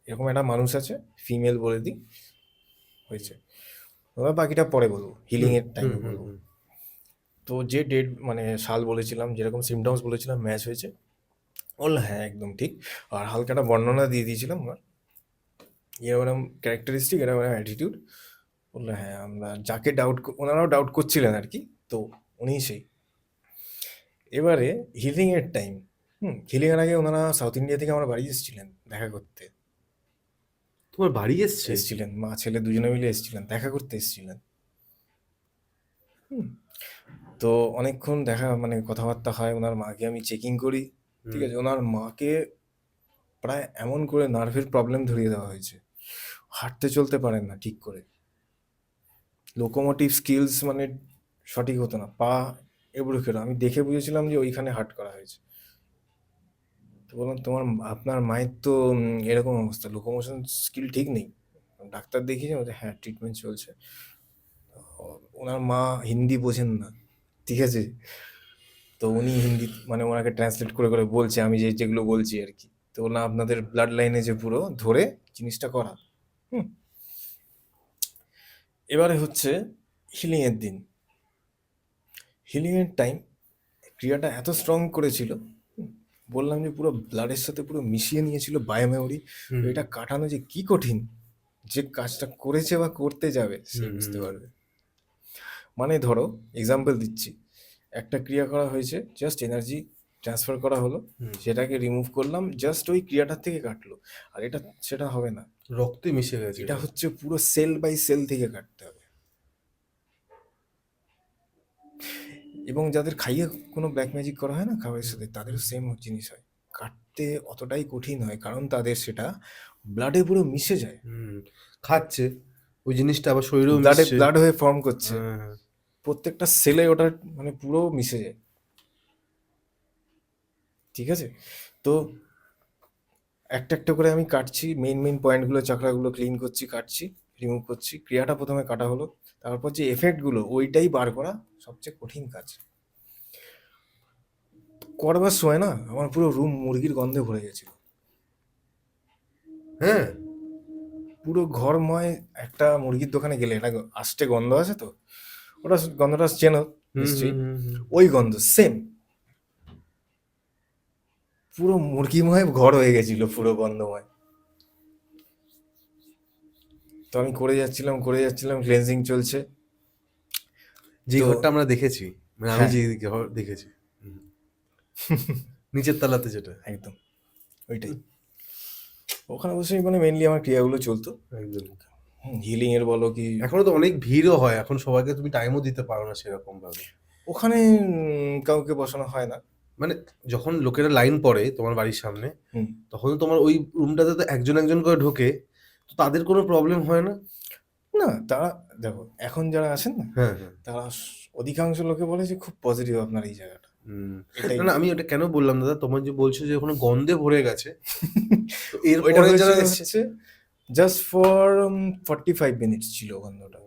এরকম একটা মানুষ আছে, ফিমেল বলে দিই, হয়েছে। এবার বাকিটা পরে বলবো, হিলিংয়ের টাইমে বলবো। তো যে ডেট মানে সাল বলেছিলাম, যেরকম সিমটমস বলেছিলাম ম্যাচ হয়েছে, বললো হ্যাঁ একদম ঠিক। আর হালকা একটা বর্ণনা দিয়ে দিয়েছিলাম আমার, এরকম ক্যারেক্টারিস্টিক, এরকম অ্যাটিটিউড। বললো হ্যাঁ, আমরা যাকে ডাউট, ওনারাও ডাউট করছিলেন আর কি, তো উনিই সেই। এবারে হিলিংয়ের টাইম, হিলিংয়ের আগে ওনারা সাউথ ইন্ডিয়া থেকে আমার বাড়ি এসেছিলেন দেখা করতে, তোমার বাড়ি এসছে? এসেছিলেন মা ছেলে দুজনে মিলে এসেছিলেন, দেখা করতে এসেছিলেন। হুম, তো অনেকক্ষণ দেখা মানে কথাবার্তা হয়, ওনার মাকে আমি চেকিং করি, ঠিক আছে। ওনার মাকে প্রায় এমন করে নার্ভের প্রবলেম ধরিয়ে দেওয়া হয়েছে, হাঁটতে চলতে পারেন না ঠিক করে, লোকোমোটিভ স্কিলস মানে সঠিক হতো না, পা এবড়ো খেলো, আমি দেখে বুঝেছিলাম যে ওইখানে হার্ট করা হয়েছে। তো বললাম তোমার আপনার মায়ের তো এরকম অবস্থা, লোকোমোশন স্কিল ঠিক নেই, ডাক্তার দেখিয়েছে, বলছে হ্যাঁ ট্রিটমেন্ট চলছে। ওনার মা হিন্দি বোঝেন না, ঠিক আছে, তো উনি হিন্দি মানে ওনাকে ট্রান্সলেট করে করে বলছে আমি যেগুলো বলছি আর কি। তো না, আপনাদের ব্লাড লাইনে যে পুরো ধরে জিনিসটা করা। হুম, এবারে হচ্ছে হিলিংয়ের দিন, হিলিংয়ের টাইম, ক্রিয়াটা এত স্ট্রং করেছিল, বললাম যে পুরো ব্লাডের সাথে পুরো মিশিয়ে নিয়েছিল বায়ো মেমোরি। তো এটা কাটানো যে কি কঠিন, যে কাজটা করেছে বা করতে যাবে সে বুঝতে পারবে। মানে ধরো এক্সাম্পল দিচ্ছি, একটা ক্রিয়া করা হয়েছে, জাস্ট এনার্জি ট্রান্সফার করা হলো, সেটাকে রিমুভ করলাম, জাস্ট ওই ক্রিয়াটার থেকে কাটলো। আর এটা সেটা হবে না, রক্তে মিশে গেছে। এটা হচ্ছে পুরো সেল বাই সেল থেকে কাটতে হবে। এবং যাদের খাইয়ে কোনো ব্ল্যাক ম্যাজিক করা হয় না খাবারের সাথে, তাদেরও সেম জিনিস হয়, কাটতে অতটাই কঠিন হয়, কারণ তাদের সেটা ব্লাডে পুরো মিশে যায়, খাচ্ছে ওই জিনিসটা আবার শরীরেও ব্লাডে মিশছে। ব্লাড হয়ে ফর্ম করছে, হ্যাঁ। প্রত্যেকটা সেলে ওটা মানে পুরো মিশে যায়, ঠিক আছে। তো একটা একটা করে আমি কাটছি, মেইন মেইন পয়েন্টগুলো, চাকরাগুলো ক্লিন করছি, কাটছি, রিমুভ করছি। ক্রিয়াটা প্রথমে কাটা হলো, তারপর যে এফেক্টগুলো ওইটাই বার করা সবচেয়ে কঠিন কাজ। করবার সময় না আমার পুরো রুম মুরগির গন্ধে ভরে গেছিল, হ্যাঁ, পুরো ঘরময়। একটা মুরগির দোকানে গেলে একটা আষ্টে গন্ধ আছে, তো ওটা গন্ধটা চেনো নিশ্চয়ই, ওই গন্ধ সেম, পুরো মুরগিময় ঘর হয়ে গেছিল, পুরো গন্ধময়। তো আমি করে যাচ্ছিলাম, ক্লেনজিং চলছে। যে তো ঘরটা আমরা দেখেছি, মানে আমি হ্যাঁ, যে ঘর দেখেছি নিচের তলাতে যেটা, একদম ওইটাই, ওখানে বসেই মানে মেনলি আমার ক্রিয়াগুলো চলতো। একদম। হিলিং এর বলো কি, এখনো তো অনেক ভিড়ও হয়, এখন সবাইকে তুমি টাইমও দিতে পারো না সেরকম ভাবে। ওখানে কাউকে বসানো হয় না। মানে যখন লোকেরা লাইন পড়ে তোমার বাড়ির সামনে, হুম, তখন তো তোমার ওই রুমটাতে তো একজন একজন করে ঢোকে, তো তাদের কোনো প্রবলেম হয় না? না, তারা দেখো এখন যারা আছেন না, হ্যাঁ, হ্যাঁ। তারা অধিকাংশ লোকে বলে যে খুব পজিটিভ আপনার এই জায়গাটা। এটাই না, না, আমি ওটা কেন বললাম দাদা, তোমার যে বলছো যে ওখানে গন্ধে ভরে গেছে, তো ওইটা এরপরে যারা হয়েছিল এসছে হচ্ছে জাস্ট ফর 45 মিনিটস ছিল গন্ধটা,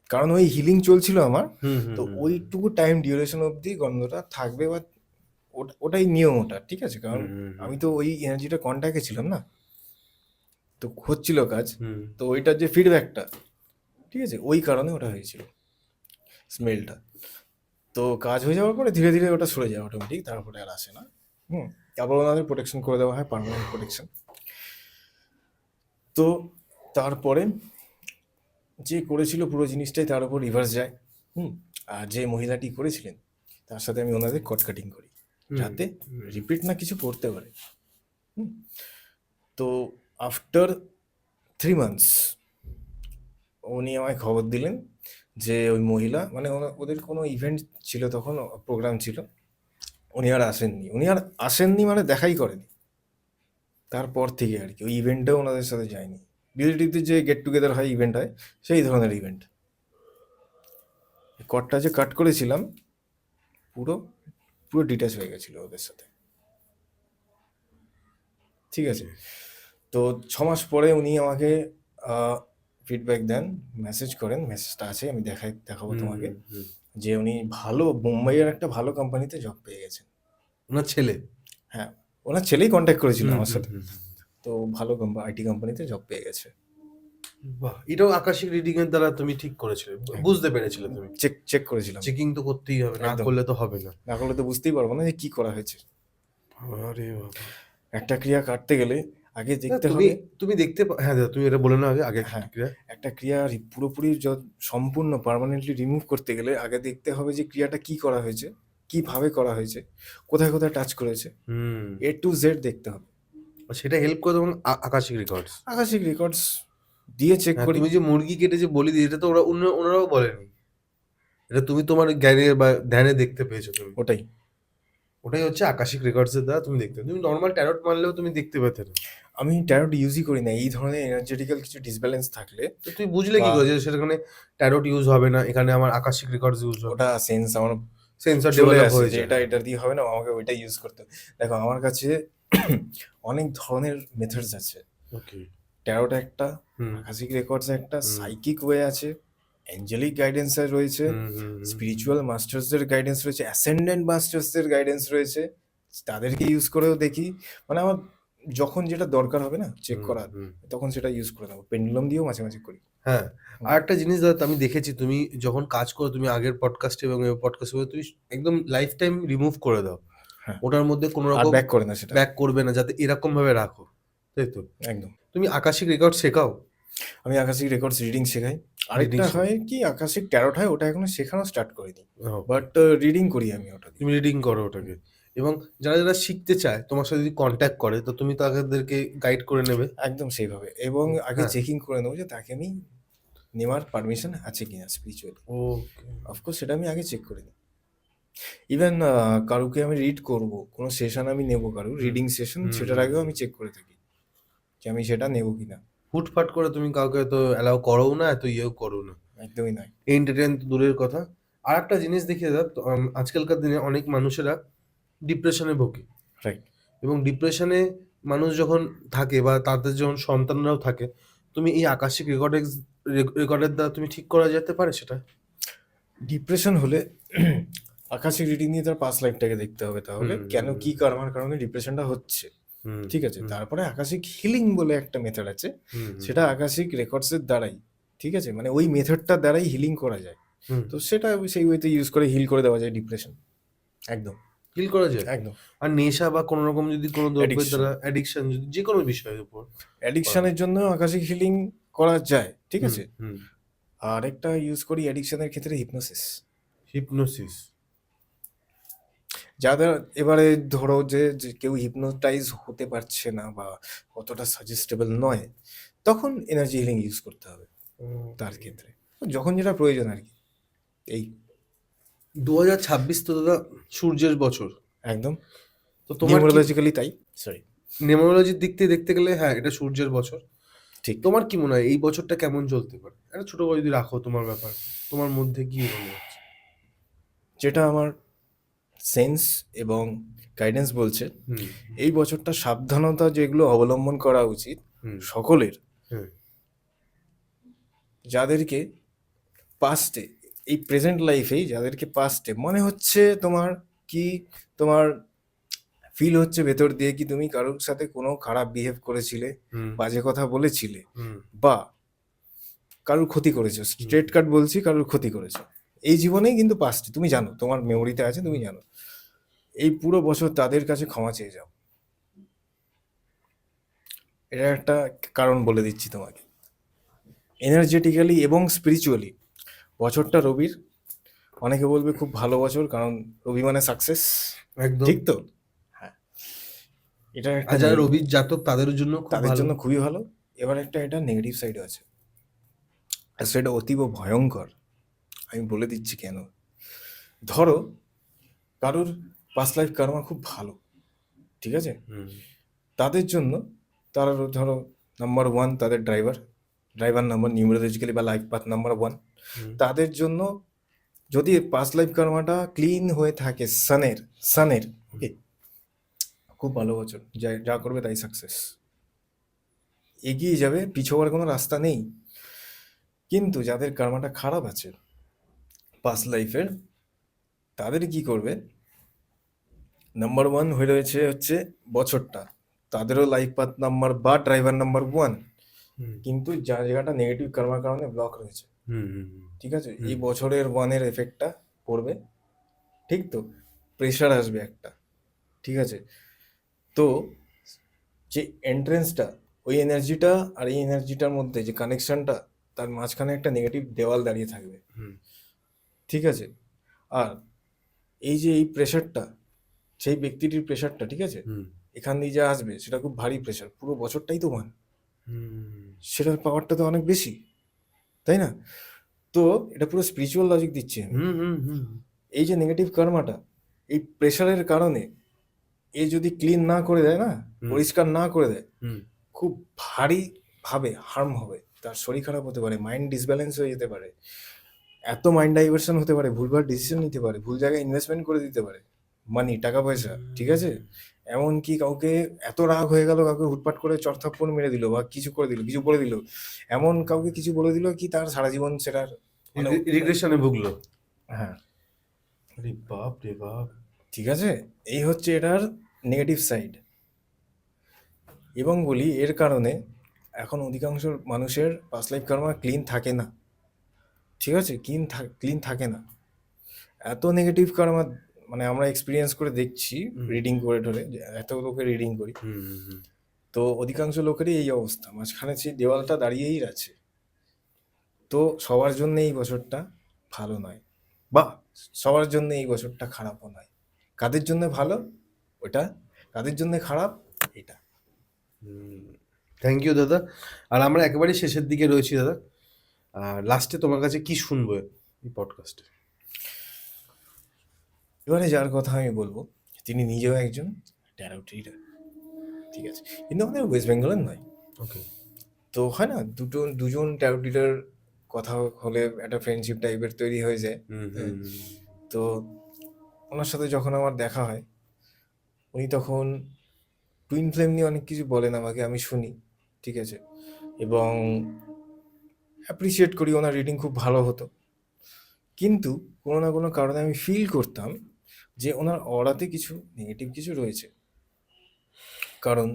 কারণ ওই হিলিং চলছিল আমার। হুম, হুম, তো হুম, ওইটুকু টাইম ডিউরেশন অবধি গন্ধটা থাকবে, বা ওটাই নিয়ম ওটা, ঠিক আছে, কারণ হুম, হুম, আমি তো ওই এনার্জিটা কন্ট্যাক্টে ছিলাম না, তো হচ্ছিল কাজ। হুম, তো ওইটার যে ফিডব্যাকটা, ঠিক আছে, ওই কারণে ওটা হয়েছিল স্মেলটা। তো কাজ হয়ে যাওয়ার পরে ধীরে ধীরে ওটা সরে যায় অটোমেটিক, তারপরে আর আসে না। তারপর ওনাদের প্রোটেকশন করে দেওয়া হয়, পার্মানেন্ট প্রোটেকশন। তো তারপরে যে করেছিল পুরো জিনিসটাই তার উপর রিভার্স যায়। হুম আর যে মহিলাটি করেছিলেন তার সাথে আমি ওনাদের কট কাটিং করি, হুম, যাতে হুম, রিপিট না কিছু করতে পারে। হুম, তো আফটার 3 মান্থস উনি আমায় খবর দিলেন যে ওই মহিলা, মানে ওদের কোনো ইভেন্ট ছিল তখন, প্রোগ্রাম ছিল, উনি আর আসেননি মানে দেখাই করেনি। তারপর থেকে আর কি ওই ইভেন্টেও ওনাদের সাথে যায়নি। বিএলটিতে যে গেট টুগেদার হয়, ইভেন্ট হয়, সেই ধরনের ইভেন্ট। কটটা যে কাট করেছিলাম পুরো পুরো ডিটাচ হয়ে গেছিল ওদের সাথে, ঠিক আছে। তো 6 মাস পরে উনি আমাকে ফিডব্যাক দেন, মেসেজ করেন, মেসেজটা আছে, আমি দেখাবো হুম, তোমাকে, হুম, হুম। যে উনি ভালো মুম্বাইয়ের একটা ভালো কোম্পানিতে জব পেয়ে গেছেন। ওনার ছেলে? হ্যাঁ, ওনার ছেলেই কন্ট্যাক্ট করেছিল হুম, আমার হুম, সাথে। হুম। তো ভালো আইটি কোম্পানিতে জব পেয়ে গেছে। বাহ! এটাও আকাশিক রিডিং এর দ্বারা তুমি ঠিক করেছিলে, বুঝতে পেরেছিলে তুমি? চেক চেক করেছিলাম, চেকিং তো করতেই হবে, না একদম। করলে তো হবে না। না করলে তো বুঝতেই পারবো না যে কি করা হয়েছে। আরে বাবা! একটা ক্রিয়া কাটতে গেলে আগে না, দেখতে তুমি হবে। তুমি দেখতে হ্যাঁ দাদা, তুমি এটা বলে নাও আগে, আগে হ্যাঁ, ক্রিয়া। একটা ক্রিয়া পুরোপুরি সম্পূর্ণ পার্মানেন্টলি রিমুভ করতে গেলে আগে দেখতে হবে যে ক্রিয়াটা কি করা হয়েছে, কিভাবে করা হয়েছে, কোথায় কোথায় টাচ করেছে, হুম। A to Z দেখতে হবে। আর সেটা হেল্প করে তখন আকাশিক রেকর্ডস। আকাশিক রেকর্ডস দিয়ে চেক হ্যাঁ, করি। তুমি যে মুরগি কেটে যে বলি দিয়ে, এটা তো ওনারাও বলেনি। এটা তুমি তোমার জ্ঞানে বা ধ্যানে দেখতে পেয়েছো তুমি। ওটাই। ওটাই হচ্ছে আকাশিক রেকর্ডস এর দ্বারা তুমি দেখতে, তুমি নর্মাল ট্যারট মারলেও তুমি দেখতে পেতে না। আমি ট্যারোট ইউজই করি না, এই ধরনের এনার্জেটিক্যাল কিছু ডিসব্যালেন্স থাকলে। তো তুমি বুঝলে কি বা করে যে সেখানে ট্যারট ইউজ হবে না, এখানে আমার আকাশিক রেকর্ডস ইউজ হবে? ওটা সেন্স আমার সেন্সর চলে ডেভেলপ আসে হয়ে যে যায়। এটা দিয়ে হবে না, আমাকে ওইটা ইউজ করতে হবে। দেখো আমার কাছে অনেক ধরনের মেথডস আছে। ওকে। ট্যারোট একটা, হুম, আকাশিক রেকর্ডস একটা, হুম, সাইকিক ওয়ে আছে, অ্যাঞ্জেলিক গাইডেন্স রয়েছে, হুম, হুম, হুম, স্পিরিচুয়াল মাস্টার্সদের গাইডেন্স রয়েছে, অ্যাসেন্ডেন্ট মাস্টার্সদের গাইডেন্স রয়েছে, তাদেরকে ইউজ করেও দেখি। মানে আমার যখন যেটা দরকার হবে না চেক হুম, করার, হুম। তখন সেটা ইউজ করে নেবো। পেন্ডুলাম দিয়েও মাঝে মাঝে করি। হ্যাঁ, হুম, আর একটা জিনিস দাদা আমি দেখেছি, তুমি যখন কাজ করো, তুমি আগের পডকাস্টে এবং এই পডকাস্টে তুমি একদম লাইফ টাইম রিমুভ করে দাও। হ্যাঁ, ওটার মধ্যে কোনো আর রকম ব্যাক করে না সেটা। ব্যাক করবে না, যাতে এরকম ভাবে রাখো, তাই তো? একদম। তুমি আকাশিক রেকর্ড শেখাও? আমি আকাশিক রেকর্ডস রিডিং শেখাই। রিডিং আরেকটা শেখাও? হয় কি, আকাশিক ট্যারোট হয়, ওটা এখনো শেখানো স্টার্ট করিনি, ওকে। বাট রিডিং করি আমি ওটা দিয়ে। তুমি রিডিং করো ওটাকে, এবং যারা যারা শিখতে চায় তোমার সাথে যদি কন্ট্যাক্ট করে, তো তুমি তাদেরকে গাইড করে নেবে। একদম সেইভাবে, এবং আগে হ্যাঁ। চেকিং করে নেবো যে তাকে আমি নেওয়ার পারমিশন আছে কিনা স্পিরিচুয়ালি। ওকে। অফকোর্স সেটা আমি আগে চেক করে নিই। ইভেন কারুকে আমি রিড করব, কোনো সেশন আমি নেব, কারু হুম, রিডিং সেশন, হুম, সেটার আগেও আমি চেক করে থাকি যে আমি সেটা নেব কিনা। হুটফাট করে তুমি কাউকে তো অ্যালাউ করো না, এত ইয়েও করো না। একদমই নয়। এন্টারটেইন তো দূরের কথা। আর একটা জিনিস দেখি দাদা, আজকালকার দিনে অনেক মানুষেরা ডিপ্রেশনে ভোগে, রাইট। এবং ডিপ্রেশনে মানুষ যখন থাকে বা তাদের যখন সন্তানরাও থাকে, তুমি এই আকাশিক রেকর্ডের দ্বারা তুমি ঠিক করা যেতে পারে সেটা? ডিপ্রেশন হলে আকাশিক রিডিং নিয়ে তার পাস্ট লাইফটাকে দেখতে হবে, তাহলে হুম, কেন কি কারণের কারণে ডিপ্রেশনটা হচ্ছে, হুম, ঠিক আছে। হুম, তারপরে আকাশিক হিলিং বলে একটা মেথড আছে, হুম, হুম, সেটা আকাশিক রেকর্ডসের দ্বারাই, ঠিক আছে, মানে ওই মেথডটার দ্বারাই হিলিং করা যায়। হুম। তো সেটা সেই ওয়েতে ইউজ করে হিল করে দেওয়া যায় ডিপ্রেশন। একদম। হিল করা যায়? একদম। আর নেশা বা কোনো রকম যদি কোনো দ্রব্যের অ্যাডিকশন, দ্বারা অ্যাডিকশন, যদি যে কোনো বিষয়ের উপর করা অ্যাডিকশনের যায়। জন্য আকাশিক হিলিং করা যায়, ঠিক হুম, আছে। হুম। আর একটা ইউজ করি অ্যাডিকশনের ক্ষেত্রে, হিপনোসিস। হিপনোসিস? যাদের এবারে ধরো যে কেউ হিপনোটাইজ হতে পারছে না বা অতটা সাজেস্টেবল নয়, তখন এনার্জি হিলিং ইউজ করতে হবে তার ক্ষেত্রে, যখন যেটা প্রয়োজন আর কি। এই 2026 তো দাদা সূর্যের বছর। একদম। তো তোমার কি নিউমারোলজিক্যালি তাই, সরি। নিউমারোলজির দিক থেকে দেখতে গেলে হ্যাঁ, এটা সূর্যের বছর। ঠিক। তোমার কি মনে হয় এই বছরটা কেমন চলতে পারে? একটা ছোট করে যদি রাখো তোমার ব্যাপার, তোমার মধ্যে কি মনে হচ্ছে? যেটা আমার সেন্স এবং গাইডেন্স বলছে, হুম এই বছরটা সাবধানতা যেগুলো অবলম্বন করা উচিত হুম সকলের, হুম যাদেরকে পাস্টে, এই প্রেজেন্ট লাইফেই যাদেরকে পাস্টে মনে হচ্ছে তোমার, কি তোমার ফিল হচ্ছে ভেতর দিয়ে কি তুমি কারোর সাথে কোনো খারাপ বিহেভ করেছিলে, হুম বাজে কথা বলেছিলে, হুম বা কারোর ক্ষতি করেছো, স্ট্রেট কাট বলছি, কারোর ক্ষতি করেছো এই জীবনেই, কিন্তু পাস্টে তুমি জানো, তোমার মেমোরিতে আছে, তুমি জানো, এই পুরো বছর তাদের কাছে ক্ষমা চেয়ে যাও। এটা একটা কারণ বলে দিচ্ছি তোমাকে। এনার্জেটিক্যালি এবং স্পিরিচুয়ালি বছরটা রবির, অনেকে বলবে খুব ভালো বছর, কারণ রবি মানে সাকসেস, একদম। ঠিক তো? হ্যাঁ, এটা একটা আর যারা রবির জাতক তাদের জন্য খুব তাদের ভালো। জন্য খুবই ভালো। এবার একটা এটা নেগেটিভ সাইডও আছে, আর সেটা অতীব ভয়ঙ্কর। আমি বলে দিচ্ছি কেন। ধরো কারোর পাস্ট লাইফ কর্মা খুব ভালো, ঠিক আছে, হুম তাদের জন্য, তারা ধরো নাম্বার ওয়ান, তাদের ড্রাইভার, ড্রাইভার নাম্বার নিউমেরোলজিক্যালি বা লাইফ পাথ নাম্বার ওয়ান, হুম তাদের জন্য যদি পাস্ট লাইফ কর্মাটা ক্লিন হয়ে থাকে সানের, সানের, ওকে, খুব ভালো বছর, যা যা করবে তাই সাকসেস, এগিয়ে যাবে, পিছু হওয়ার কোনো রাস্তা নেই। কিন্তু যাদের কর্মাটা খারাপ আছে পাস্ট লাইফের, তাদের কি করবে, নাম্বার ওয়ান হয়ে রয়েছে হচ্ছে বছরটা, তাদেরও লাইফ পাথ নাম্বার বা ড্রাইভার নাম্বার ওয়ান, হুম কিন্তু জায়গাটা নেগেটিভ কর্মার কারণে ব্লক রয়েছে, হুম হুম ঠিক আছে, হুম এই বছরের ওয়ানের এফেক্টটা পড়বে, ঠিক তো, প্রেশার আসবে একটা, ঠিক আছে। তো যে এন্ট্রেন্সটা, ওই এনার্জিটা আর এই এনার্জিটার মধ্যে যে কানেকশনটা, তার মাঝখানে একটা নেগেটিভ দেওয়াল দাঁড়িয়ে থাকবে, হুম ঠিক আছে। আর এই যে এই প্রেশারটা, সেই ব্যক্তিটির প্রেশারটা, ঠিক আছে, হুম এখান দিয়ে যা আসবে সেটা খুব ভারী প্রেশার, পুরো বছরটাই তো ওয়ান, হুম সেটার পাওয়ারটা তো অনেক বেশি, তাই না? তো এটা পুরো স্পিরিচুয়াল লজিক দিচ্ছি আমি। হুম হুম হুম এই যে নেগেটিভ কর্মাটা, এই প্রেশারের কারণে এ যদি ক্লিন না করে দেয় না, হুম পরিষ্কার না করে দেয়, হুম খুব ভারী ভাবে হার্ম হবে, তার শরীর খারাপ হতে পারে, মাইন্ড ডিসব্যালেন্স হয়ে যেতে পারে, এত মাইন্ড ডাইভার্সন হতে পারে, ভুলভাল ডিসিশন নিতে পারে, ভুল জায়গায় ইনভেস্টমেন্ট করে দিতে পারে, মানি, টাকা পয়সা, ঠিক আছে। এমনকি কাউকে এত রাগ হয়ে গেল, কাউকে হুটপাট করে চড়থাপ্পড় মেরে দিল, বা কিছু করে দিল, কিছু বলে দিল, এমন কাউকে কিছু বলে দিল কি তার সারা জীবন সেটার মানে, রিগ্রেশনে ভুগলো। হ্যাঁ, আরে বাপ রে বাপ। ঠিক আছে, এই হচ্ছে এটার নেগেটিভ সাইড। এবং বলি এর কারণে এখন অধিকাংশ মানুষের পাস্ট লাইফ কর্মা ক্লিন থাকে না, ঠিক আছে, ক্লিন থাকে না, এত নেগেটিভ কর্মা, মানে আমরা এক্সপিরিয়েন্স করে দেখছি, হুম রিডিং করে ধরে, যে এত লোকে রিডিং করি, হুম হুম তো অধিকাংশ লোকেরই এই অবস্থা, মাঝখানে সেই দেওয়ালটা দাঁড়িয়েই আছে। তো সবার জন্য এই বছরটা ভালো নয়, বা সবার জন্য এই বছরটা খারাপও নয়, কাদের জন্য ভালো ওটা, কাদের জন্য খারাপ এটা। থ্যাংক ইউ দাদা। আর আমরা একেবারে শেষের দিকে রয়েছি দাদা। আর লাস্টে তোমার কাছে কি শুনবো এই পডকাস্টে? এবারে যার কথা আমি বলবো, তিনি নিজেও একজন ট্যারো রিডার, ঠিক আছে, কিন্তু আমাদের ওয়েস্ট বেঙ্গলের নয়। ওকে। তো হয় না, দুজন ট্যারো রিডার কথা হলে একটা ফ্রেন্ডশিপ টাইপের তৈরি হয়ে যায়। হুম হ্যাঁ, হুম তো ওনার সাথে যখন আমার দেখা হয়, উনি তখন টুইন ফ্লেম নিয়ে অনেক কিছু বলেন আমাকে, আমি শুনি, ঠিক আছে, এবং অ্যাপ্রিসিয়েট করি, ওনার রিডিং খুব ভালো হতো, কিন্তু কোনো না কোনো কারণে আমি ফিল করতাম যে ওনার অরাতে কিছু নেগেটিভ কিছু রয়েছে। কারণ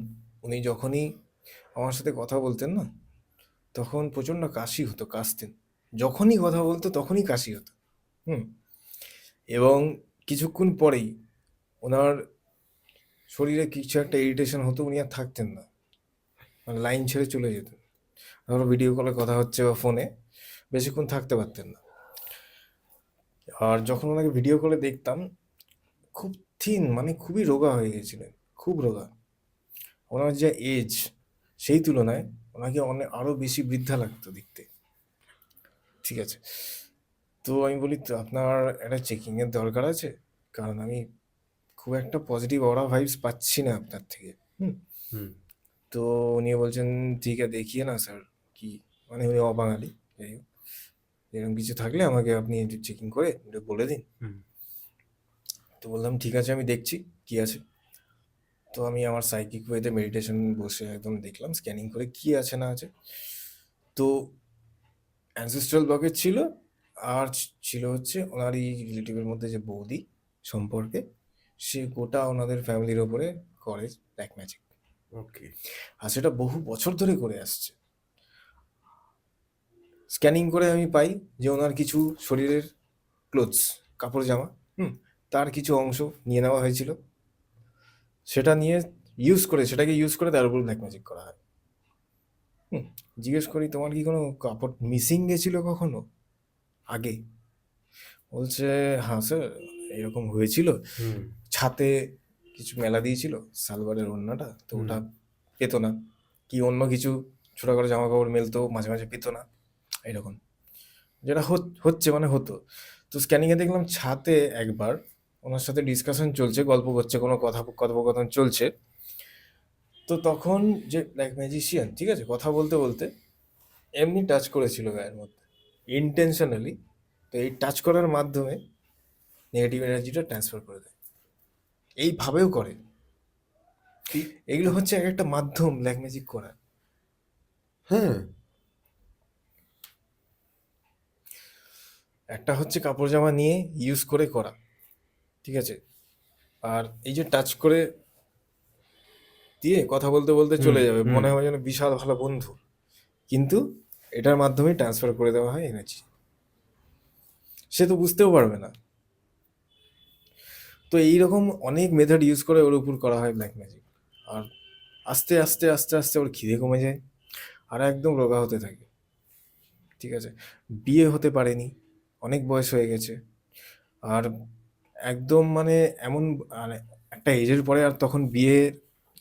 উনি যখনই আমার সাথে কথা বলতেন না, তখন প্রচণ্ড কাশি হতো, কাশতেন, যখনই কথা বলতো তখনই কাশি হতো। হুম, এবং কিছুক্ষণ পরেই ওনার শরীরে কিছু একটা ইরিটেশন হতো, উনি আর থাকতেন না, মানে লাইন ছেড়ে চলে যেতেন। ধরো ভিডিও কলে কথা হচ্ছে বা ফোনে, বেশিক্ষণ থাকতে পারতেন না। আর যখন ওনাকে ভিডিও কলে দেখতাম, খুব থিন, মানে খুবই রোগা হয়ে গেছিলেন, খুব রোগা, ওনার যে এজ, সেই তুলনায় ওনাকে অনেক আরও বেশি বৃদ্ধা লাগতো দেখতে, ঠিক আছে। তো আমি বলি, তো আপনার একটা চেকিংয়ের দরকার আছে, কারণ আমি খুব একটা পজিটিভ অরা ভাইবস পাচ্ছি না আপনার থেকে। হুম, হুম তো উনি বলছেন ঠিক আছে দেখিয়ে না স্যার কি, মানে উনি অবাঙালি, যাই হোক এরকম কিছু থাকলে আমাকে আপনি একটু চেকিং করে একটু বলে দিন। তো বললাম ঠিক আছে আমি দেখছি কি আছে। তো আমি আমার সাইকিক ওয়েতে মেডিটেশন বসে একদম দেখলাম স্ক্যানিং করে কি আছে না আছে। তো অ্যানসেস্ট্রাল ব্লকেজ ছিল, আর ছিল হচ্ছে ওনারই রিলেটিভের মধ্যে যে বৌদি সম্পর্কে, সে গোটা ওনাদের ফ্যামিলির ওপরে করে ব্ল্যাক ম্যাজিক, ওকে। আর সেটা বহু বছর ধরে করে আসছে। স্ক্যানিং করে আমি পাই যে ওনার কিছু শরীরের ক্লোথস, কাপড় জামা, তার কিছু অংশ নিয়ে নেওয়া হয়েছিল, সেটা নিয়ে সেটাকে ইউজ করে তার উপর ব্ল্যাক ম্যাজিক করা হয়। হুম জিজ্ঞেস করি তোমার কি কোনো কাপড় মিসিং গেছিল কখনো আগে? বলছে হ্যাঁ স্যার এরকম হয়েছিল, ছাতে কিছু মেলা দিয়েছিল সালোয়ারের ওড়নাটা, তো ওটা পেতো না, কি অন্য কিছু ছোটো করে জামা কাপড় মেলতো মাঝে মাঝে পেতো না, এরকম যেটা হচ্ছে মানে হতো। তো স্ক্যানিংয়ে দেখলাম ছাতে একবার ওনার সাথে ডিসকাশন চলছে, গল্প করছে, কোনো কথোপকথন চলছে, তো তখন যে ব্ল্যাক ম্যাজিশিয়ান ঠিক আছে কথা বলতে বলতে এমনি টাচ করেছিল গায়ের মধ্যে ইন্টেনশনালি। তো এই টাচ করার মাধ্যমে নেগেটিভ এনার্জিটা ট্রান্সফার করে দেয়, এইভাবেও করে। এগুলো হচ্ছে এক একটা মাধ্যম ব্ল্যাক ম্যাজিক করার। হ্যাঁ, একটা হচ্ছে কাপড় জামা নিয়ে ইউজ করে করা, ঠিক আছে, আর এই যে টাচ করে দিয়ে কথা বলতে বলতে চলে যাবে, মনে হয় যেন বিশাল ভালো বন্ধু, কিন্তু এটার মাধ্যমেই ট্রান্সফার করে দেওয়া হয় এনার্জি, সে তো বুঝতেও পারবে না। তো এইরকম অনেক মেথড ইউজ করে ওর উপর করা হয় ব্ল্যাক ম্যাজিক, আর আস্তে আস্তে আস্তে আস্তে ওর খিদে কমে যায় আর একদম রোগা হতে থাকে, ঠিক আছে, বিয়ে হতে পারেনি, অনেক বয়স হয়ে গেছে, আর একদম মানে এমন মানে একটা এজের পরে আর তখন বিয়ের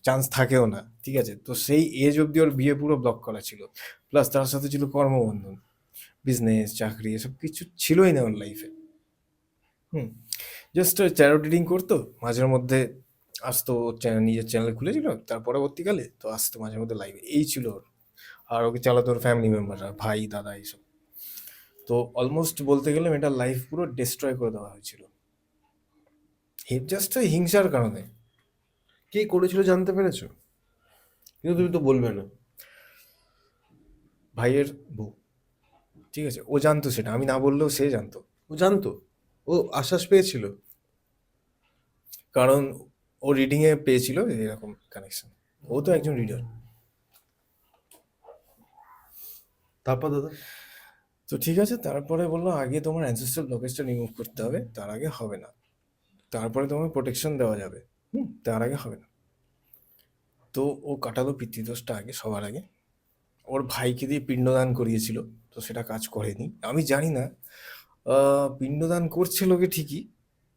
চান্স থাকেও না, ঠিক আছে, তো সেই এজ অবধি ওর বিয়ে পুরো ব্লক করা ছিল, প্লাস তার সাথে ছিল কর্মবন্ধন, বিজনেস চাকরি এসব কিছু ছিলই না ওর লাইফে। জাস্ট চ্যারো রিডিং করতো মাঝের মধ্যে, আসতো নিজের চ্যানেল খুলেছিল, তার পরবর্তীকালে তো আসতো মাঝে মধ্যে লাইভে, এই ছিল ওর। আর ওকে চালাতো ওর ফ্যামিলি মেম্বাররা, ভাই দাদা এইসব। তো অলমোস্ট বলতে গেলে মেয়েটার লাইফ পুরো ডিস্ট্রয় করে দেওয়া হয়েছিল জাস্ট হিংসার কারণে। কে করেছিল জানতে পেরেছো? কিন্তু তুমি তো বলবে না। ভাইয়ের বউ, ঠিক আছে, ও জানতো সেটা, আমি না বললেও সে জানতো, ও জানতো, ও আশ্বাস পেয়েছিল। কারণ ও রিডিংয়ে পেয়েছিল এরকম কানেকশন, ও তো একজন রিডার। তারপর দাদা? তো ঠিক আছে, তারপরে বললো আগে তোমার অ্যানসেস্ট্রাল ব্লকেজটা রিমুভ করতে হবে, তার আগে হবে না, তারপরে তোমার প্রোটেকশন দেওয়া যাবে, তার আগে হবে না। তো ও কাটালো পিতৃদোষটা আগে, সবার আগে ওর ভাইকে দিয়ে পিণ্ডদান করিয়েছিল, তো সেটা কাজ করেনি, আমি জানি না। পিণ্ডদান করছে লোকে ঠিকই,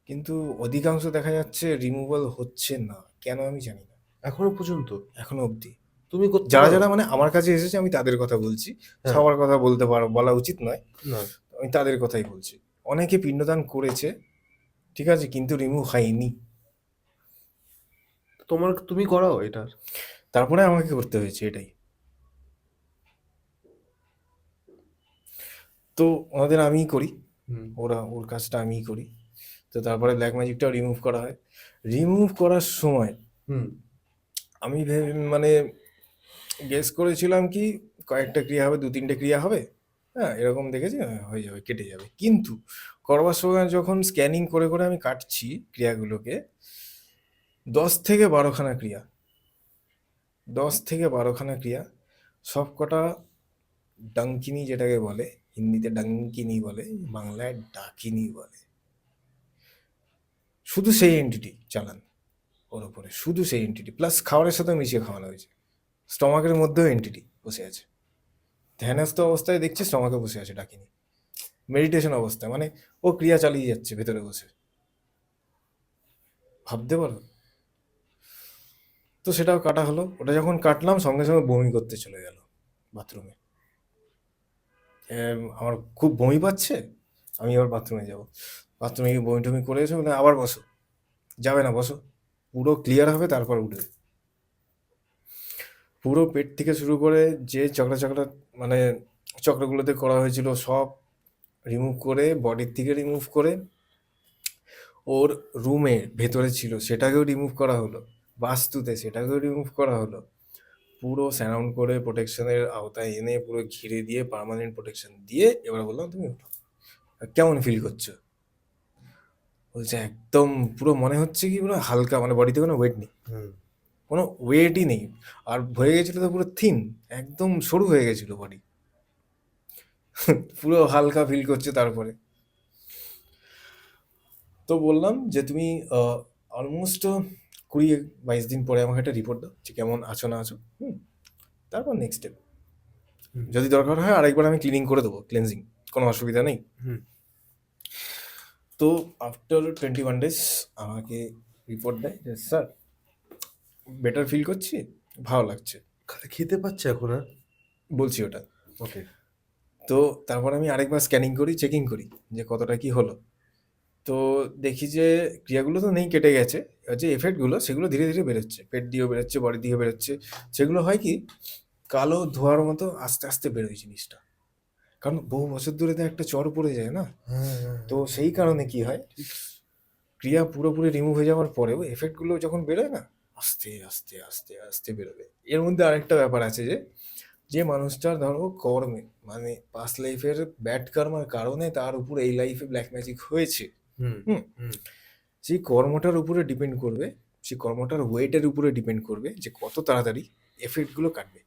কিন্তু অধিকাংশ দেখা যাচ্ছে রিমুভাল হচ্ছে না, কেন আমি জানি না এখনো পর্যন্ত? এখনো অবধি। তুমি করতে যারা পারো? যারা মানে আমার কাছে এসেছে আমি তাদের কথা বলছি, হ্যাঁ। সবার কথা বলা উচিত নয়, না। আমি তাদের কথাই বলছি। অনেকে পিণ্ডদান করেছে, ঠিক আছে, কিন্তু রিমুভ হয়নি, তুমি করাও এটা? তারপরে আমাকে করতে হয়েছে এটাই। তো ওনাদের আমিই করি, ওর কাজটা আমিই করি। তো তারপরে ব্ল্যাক ম্যাজিকটাও রিমুভ করা হয়। রিমুভ করার সময় আমি মানে গেস করেছিলাম কি কয়েকটা ক্রিয়া হবে, 2-3টে ক্রিয়া হবে, হ্যাঁ এরকম দেখেছি, হয়ে যাবে, কেটে যাবে। কিন্তু করবার সময় যখন স্ক্যানিং করে করে আমি কাটছি ক্রিয়াগুলোকে, 10 থেকে 12খানা ক্রিয়া, 10 থেকে 12খানা ক্রিয়া, সবকটা ডাঙ্কিনি যেটাকে বলে, হিন্দিতে ডাঙ্কিনি বলে, বাংলায় ডাকিনি বলে, শুধু সেই এন্টিটি চালান ওর ওপরে, শুধু সেই এন্টিটি, প্লাস খাবারের সাথে মিশিয়ে খাওয়ানো হয়েছে। স্টমাকের মধ্যেও এন্টিটি বসে আছে, ধ্যানস্থ অবস্থায় দেখছে স্টমাকে বসে আছে ডাকিনি, মেডিটেশন অবস্থায়, মানে ও ক্রিয়া চালিয়ে যাচ্ছে ভেতরে বসে, ভাবতে পারো। তো সেটাও কাটা হলো, ওটা যখন কাটলাম সঙ্গে সঙ্গে বমি করতে চলে গেল বাথরুমে। আমার খুব বমি পাচ্ছে, আমি আবার বাথরুমে যাব, বাথরুমে গিয়ে বমি টমি করে এসে বলে আবার বসো, যাবে না বসো, পুরো ক্লিয়ার হবে তারপর উঠবে। পুরো পেট থেকে শুরু করে যে চক্রা মানে চক্রগুলোতে করা হয়েছিল সব রিমুভ করে, বডির থেকে রিমুভ করে, ওর রুমে ভেতরে ছিল সেটাকেও রিমুভ করা হলো, বাস্তুতে সেটাকেও রিমুভ করা হলো, পুরো সারাউন্ড করে প্রোটেকশনের আওতায় এনে পুরো ঘিরে দিয়ে পার্মানেন্ট প্রোটেকশন দিয়ে এবার বললাম তুমি ওঠো, কেমন ফিল করছো? বলছে একদম পুরো মনে হচ্ছে কি পুরো হালকা, মানে বডিতে কোনো ওয়েট নেই, কোনো ওয়েটই নেই। আর হয়ে গেছিলো তো পুরো থিন, একদম সরু হয়ে গেছিল বডি, পুরো হালকা ফিল করছে। তারপরে তো বললাম যে তুমি অলমোস্ট 20-22 দিন পরে আমাকে একটা রিপোর্ট দাও যে কেমন আছো না আছো। তারপর নেক্সট স্টেপ, যদি দরকার হয় আরেকবার আমি ক্লিনিং করে দেবো, ক্লিনজিং, কোনো অসুবিধা নেই। তো আফটার 21 ডেজ আমাকে রিপোর্ট দেয় যে স্যার বেটার ফিল করছি, ভালো লাগছে, খেতে পাচ্ছে এখন আর? বলছি ওটা। ওকে। তো তারপর আমি আরেকবার স্ক্যানিং করি, চেকিং করি যে কতটা কি হলো। তো দেখি যে ক্রিয়াগুলো তো নেই, কেটে গেছে, যে এফেক্টগুলো সেগুলো ধীরে ধীরে বেরোচ্ছে, পেট দিয়েও বেরোচ্ছে, বডি দিয়েও বেরোচ্ছে। সেগুলো হয় কি কালো ধোঁয়ার মতো আস্তে আস্তে বেরোয় জিনিসটা, কারণ বহু বছর ধরে তো একটা চর পড়ে যায় না। তো সেই কারণে কি হয়, ক্রিয়া পুরোপুরি রিমুভ হয়ে যাওয়ার পরেও এফেক্টগুলো যখন বেরোয় না, আস্তে আস্তে আস্তে আস্তে বেরোবে। এর মধ্যে আরেকটা ব্যাপার আছে যে যে মানুষটার ধরো কর্মে মানে পাস্ট লাইফের ব্যাড কর্মার কারণে তার উপর এই লাইফে ব্ল্যাক ম্যাজিক হয়েছে, হুম, সেই কর্মটার উপরে ডিপেন্ড করবে, সেই কর্মটার ওয়েটের উপরে ডিপেন্ড করবে যে কত তাড়াতাড়ি এফেক্টগুলো কাটবে।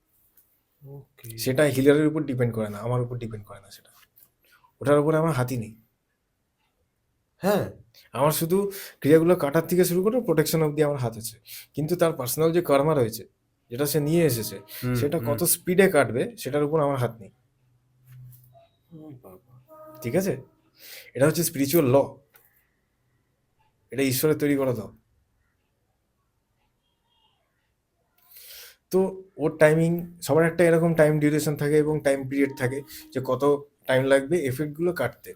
সেটা হিলারের উপর ডিপেন্ড করে না, আমার উপর ডিপেন্ড করে না, সেটা ওটার উপরে আমার হাতই নেই। হ্যাঁ, আমার শুধু ক্রিয়াগুলো কাটার থেকে শুরু করে প্রোটেকশন অবধি আমার হাত আছে, কিন্তু তার পার্সোনাল যে কর্মা রয়েছে যেটা সে নিয়ে এসেছে সেটা কত স্পিডে কাটবে সেটার উপর আমার হাত নেই। ঠিক আছে, এটা হচ্ছে স্পিরিচুয়াল ল, এটা ঈশ্বরের তৈরি করা ল। তো ওর টাইমিং, সবার একটা এরকম টাইম ডিউরেশন থাকে এবং টাইম পিরিয়ড থাকে যে কত টাইম লাগবে এফেক্টগুলো কাটতে।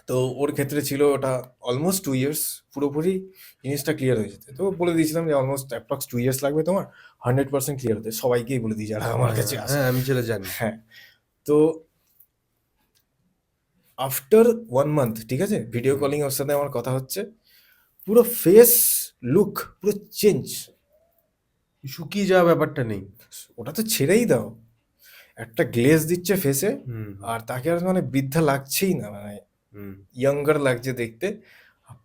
তো ওর ক্ষেত্রে ছিল ওটা অলমোস্ট 2 ইয়ার্স পুরোপুরি জিনিসটা ক্লিয়ার হয়ে যেতে। তো বলে দিয়েছিলাম যে অলমোস্ট অ্যাপ্রক্স 2 ইয়ার্স লাগবে তোমার 100% ক্লিয়ার হতে, সবাইকেই বলে দিই যারা আমার কাছে আসে। হ্যাঁ, আমি সেটা জানি। হ্যাঁ, তো আফটার 1 মান্থ, ঠিক আছে, ভিডিও কলিং ওর সাথে আমার কথা হচ্ছে, পুরো ফেস লুক পুরো চেঞ্জ। শুকিয়ে যাওয়া ব্যাপারটা নেই। ওটা তো ছেড়েই দাও, একটা গ্লেজ দিচ্ছে ফেসে, আর তাকে আর মানে বৃদ্ধা লাগছেই না, মানে ইয়াঙ্গার লাগছে দেখতে,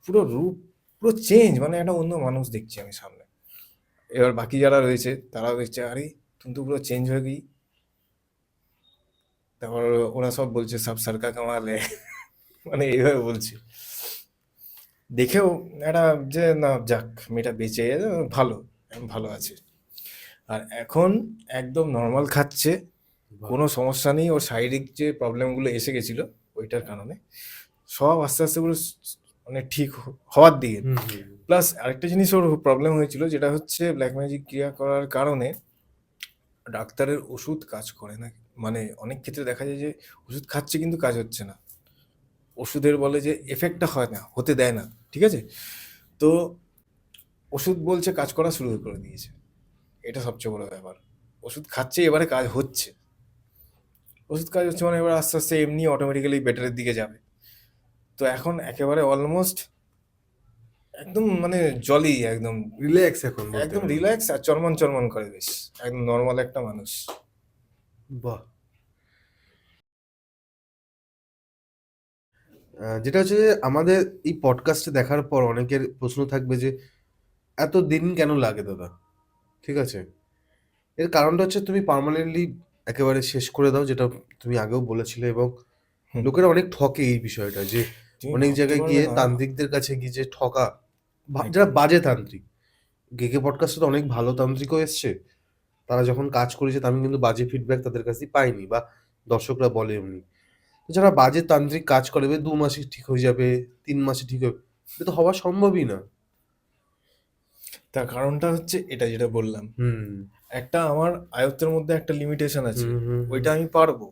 পুরো রূপ পুরো চেঞ্জ, মানে একটা অন্য মানুষ দেখছি আমি সামনে। এবার বাকি যারা রয়েছে তারাও দেখছে আরে তুমি তো পুরো চেঞ্জ হয়ে গেই। তারপর ওরা সব বলছে সব সরকা কামালে, মানে এইভাবে বলছে। দেখেও একটা যে না যাক মেয়েটা বেঁচে গেছে, ভালো, ভালো আছে। আর এখন একদম নর্মাল খাচ্ছে, কোনো সমস্যা নেই। ওর শারীরিক যে প্রবলেমগুলো এসে গেছিলো ওইটার কারণে সব আস্তে আস্তে পুরো মানে ঠিক হওয়ার দিকে। প্লাস আরেকটা জিনিস ওর প্রবলেম হয়েছিল, যেটা হচ্ছে ব্ল্যাক ম্যাজিক ক্রিয়া করার কারণে ডাক্তারের ওষুধ কাজ করে না। মানে অনেক ক্ষেত্রে দেখা যায় যে ওষুধ খাচ্ছে কিন্তু কাজ হচ্ছে না, ওষুধের বলে যে এফেক্টটা হয় না, হতে দেয় না, ঠিক আছে। তো ওষুধ বলছে কাজ করা শুরু করে দিয়েছে, এটা সবচেয়ে বড় ব্যাপার। ওষুধ খাচ্ছে, এবারে কাজ হচ্ছে, ওষুধ কাজ হচ্ছে মানে এবার আস্তে আস্তে এমনি অটোমেটিক্যালি বেটারের দিকে যাবে। তো এখন একেবারে অলমোস্ট একদম মানে জলি, একদম রিল্যাক্স এখন বলতে একদম গেলে। রিল্যাক্স, আর চরমন চরমন করে বেশ, একদম নর্মাল একটা মানুষ। বাহ। যেটা হচ্ছে যে আমাদের এই পডকাস্টে দেখার পর অনেকের প্রশ্ন থাকবে যে এত দিন কেন লাগে দাদা? ঠিক আছে, এর কারণটা হচ্ছে তুমি পার্মানেন্টলি একেবারে শেষ করে দাও, যেটা তুমি আগেও বলেছিলে, এবং হুম। লোকেরা অনেক ঠকে এই বিষয়টা, যে তুমি অনেক ভাবতে জায়গায় পারবে গিয়ে না। তান্ত্রিকদের কাছে গিয়ে যে ঠকা, একদম। যারা বাজে তান্ত্রিক। গেকে পডকাস্টে তো অনেক ভালো তান্ত্রিকও এসছে, তারা যখন কাজ করেছে আমি কিন্তু বাজে ফিডব্যাক তাদের কাছে পাইনি, বা দর্শকরা বলে এমনি। তো যারা বাজে তান্ত্রিক কাজ করে 2 মাসে ঠিক হয়ে যাবে, 3 মাসে ঠিক হবে, এটা তো হওয়া সম্ভবই না। তার কারণটা হচ্ছে এটা যেটা বললাম, একটা আমার আয়ত্তের মধ্যে একটা লিমিটেশন আছে, ওইটা আমি পারবো,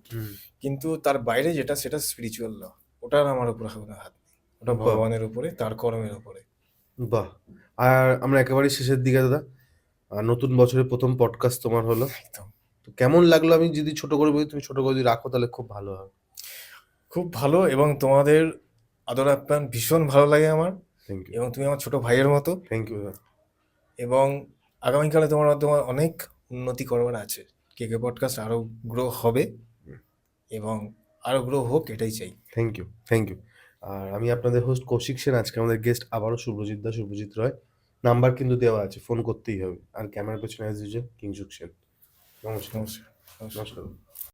কিন্তু তার বাইরে যেটা সেটা স্পিরিচুয়াল ল, ওটার আমার উপরে কোনো হাত নেই, ওটা ভগবানের উপরে, তার কর্মের উপরে। বাহ। আর আমরা একেবারে শেষের দিকে দাদা, আর নতুন বছরের প্রথম পডকাস্ট তোমার হলো। একদম তো কেমন লাগলো আমি যদি ছোট করে বলি, তুমি ছোট করে যদি রাখো তাহলে খুব ভালো হয়। খুব ভালো, এবং তোমাদের আদর আপ্যায়ন ভীষণ ভালো লাগে আমার, থ্যাংক ইউ, এবং তুমি আমার ছোট ভাইয়ের মতো, থ্যাংক ইউ। এবং আগামীকালে তোমার মাধ্যমে অনেক উন্নতি করবার আছে। কেকে পডকাস্ট আরও গ্রো হবে, এবং আরও গ্রো হোক, এটাই চাই। Thank you, thank you. আর আমি আপনাদের হোস্ট কৌশিক সেন। আজকে আমাদের গেস্ট আবারও শুভ্রজিৎ রয়। নাম্বার কিন্তু দেওয়া আছে, ফোন করতেই হবে। আর ক্যামেরার পেছনে অ্যাজ ইউজুয়াল কিংসুক সেন। নমস্কার। নমস্কার। নমস্কার। নমস্কার।